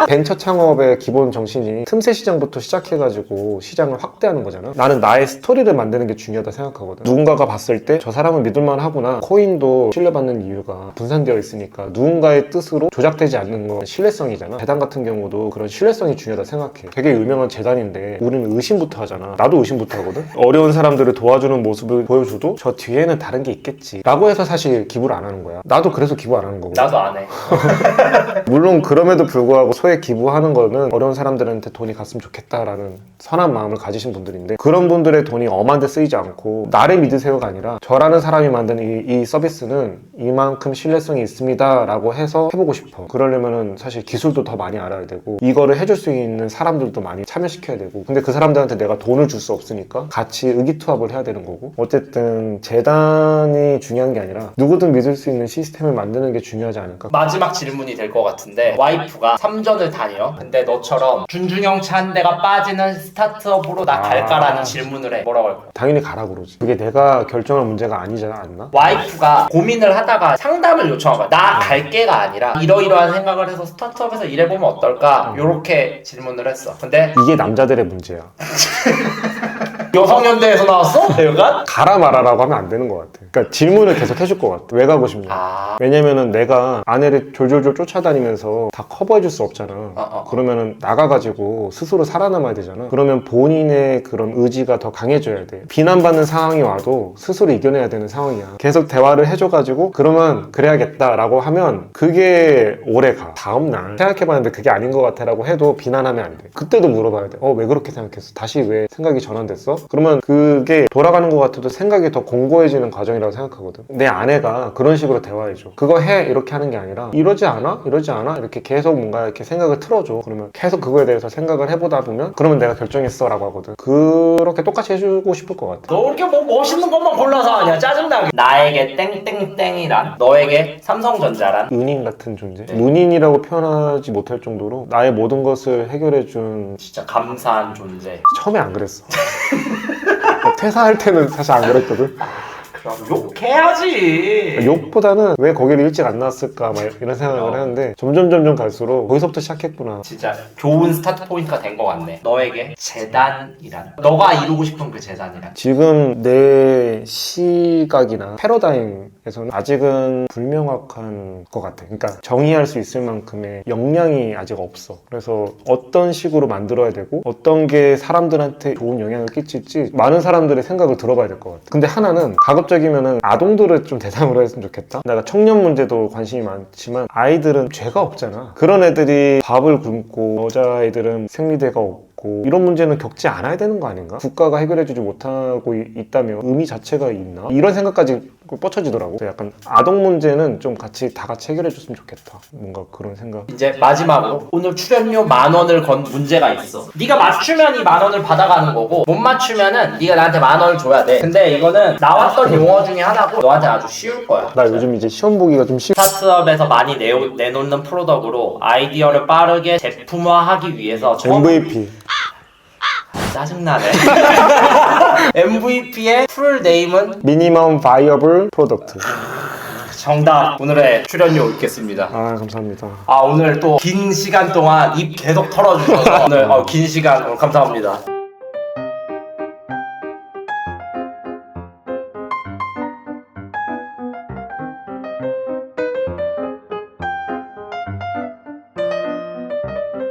벤처 창업의 기본 정신이 틈새 시장부터 시작해가지고 시장을 확대하는 거잖아. 나는 나의 스토리를 만드는 게 중요하다 생각하거든. 누군가가 봤을 때 저 사람은 믿을만 하구나. 코인도 신뢰받는 이유가 분산되어 있으니까 누군가의 뜻으로 조작되지 않는 건 신뢰성이잖아. 재단 같은 경우도 그런 신뢰성이 중요하다 생각해. 되게 유명한 재단인데 우리는 의심부터 하잖아. 나도 의심부터 하거든. 어려운 사람들을 도와주는 모습을 보여줘도 저 뒤에는 다른 게 있겠지 라고 해서 사실 기부를 안 하는 거야. 나도 그래서 기부 안 하는 거고. 나도 안 해. 물론 그럼에도 불구하고 소액 기부하는 거는 어려운 사람들한테 돈이 갔으면 좋겠다라는 선한 마음을 가지신 분들인데 그런 분들의 돈이 엄한데 쓰이지 않고 나를 믿으세요가 아니라 저라는 사람이 만든 이 서비스는 이만큼 신뢰성이 있습니다 라고 해서 해보고 싶어. 그러려면은 사실 기술도 더 많이 알아야 되고 이거를 해줄 수 있는 사람들도 많이 참여시켜야 되고 근데 그 사람들한테 내가 돈을 줄 수 없으니까 같이 의기투합을 해야 되는 거고 어쨌든 재단이 중요한 게 아니라 누구든 믿을 수 있는 시스템을 만드는 게 중요하지 않을까. 마지막 질문이 될 것 같은데 와이프가 3전을 다녀. 근데 너처럼 준준형차 한 대가 빠지는 스타트업으로 나 갈까라는 질문을 해. 뭐라고 할 거야? 당연히 가라 그러지. 그게 내가 결정할 문제가 아니지 않나? 와이프가 고민을 하다가 상담을 요청한 거야. 나 갈게가 아니라 이러이러한 생각을 해서 스타트업에서 일해보면 어떨까? 요렇게 질문을 했어. 근데 이게 남자들의 문제야. 여성연대에서 나왔어? 내가? 가라 말아라고 하면 안 되는 것 같아. 그러니까 질문을 계속 해줄 것 같아. 왜 가고 싶냐. 왜냐면은 내가 아내를 졸졸졸 쫓아다니면서 다 커버해줄 수 없잖아. 그러면은 나가가지고 스스로 살아남아야 되잖아. 그러면 본인의 그런 의지가 더 강해져야 돼. 비난받는 상황이 와도 스스로 이겨내야 되는 상황이야. 계속 대화를 해줘가지고 그러면 그래야겠다라고 하면 그게 오래 가. 다음날 생각해봤는데 그게 아닌 것 같아라고 해도 비난하면 안 돼. 그때도 물어봐야 돼. 왜 그렇게 생각했어? 다시 왜 생각이 전환됐어? 그러면 그게 돌아가는 것 같아도 생각이 더 공고해지는 과정이라고 생각하거든. 내 아내가 그런 식으로 대화해줘. 그거 해 이렇게 하는 게 아니라 이러지 않아? 이러지 않아? 이렇게 계속 뭔가 이렇게 생각을 틀어줘. 그러면 계속 그거에 대해서 생각을 해보다 보면 그러면 내가 결정했어 라고 하거든. 그렇게 똑같이 해주고 싶을 것 같아. 너 이렇게 뭐 멋있는 것만 골라서 하냐? 짜증나게. 나에게 땡땡땡이란 너에게 삼성전자란 은인 같은 존재? 문인이라고 표현하지 못할 정도로 나의 모든 것을 해결해준. 진짜 감사한 존재. 처음에 안 그랬어. 퇴사할 때는 사실 안 그랬거든. 그럼 욕해야지. 욕보다는 왜 거기를 일찍 안 나왔을까 막 이런 생각을 했는데 점점 갈수록 거기서부터 시작했구나. 진짜 좋은 스타트 포인트가 된 것 같네. 너에게 재단이란 너가 이루고 싶은 그 재단이란. 지금 내 시각이나 패러다임에서는 아직은 불명확한 것 같아. 그러니까 정의할 수 있을 만큼의 역량이 아직 없어. 그래서 어떤 식으로 만들어야 되고 어떤 게 사람들한테 좋은 영향을 끼칠지 많은 사람들의 생각을 들어봐야 될 것 같아. 근데 하나는 가급적이면은 아동들을 좀 대상으로 했으면 좋겠다. 내가 청년 문제도 관심이 많지만 아이들은 죄가 없잖아. 그런 애들이 밥을 굶고 여자아이들은 생리대가 없고 있고 이런 문제는 겪지 않아야 되는 거 아닌가? 국가가 해결해주지 못하고 있다면 의미 자체가 있나? 이런 생각까지 뻗쳐지더라고. 그래서 약간 아동 문제는 좀 다 같이 해결해줬으면 좋겠다. 뭔가 그런 생각. 이제 마지막으로 오늘 출연료 10,000원을 건 문제가 있어. 네가 맞추면 이 10,000원을 받아가는 거고 못 맞추면은 네가 나한테 10,000원을 줘야 돼. 근데 이거는 나왔던 용어 중에 하나고 너한테 아주 쉬울 거야. 나 요즘 이제 시험 보기가 좀 쉬워. 스타트업에서 많이 내놓는 프로덕트로 아이디어를 빠르게 제품화하기 위해서 MVP. 짜증나네. MVP의 풀 네임은 미니멈 바이어블 프로덕트. 정답. 오늘의 출연료 읽겠습니다. 아 감사합니다. 오늘 또 긴 시간 동안 입 계속 털어주셔서 오늘 긴 시간 감사합니다.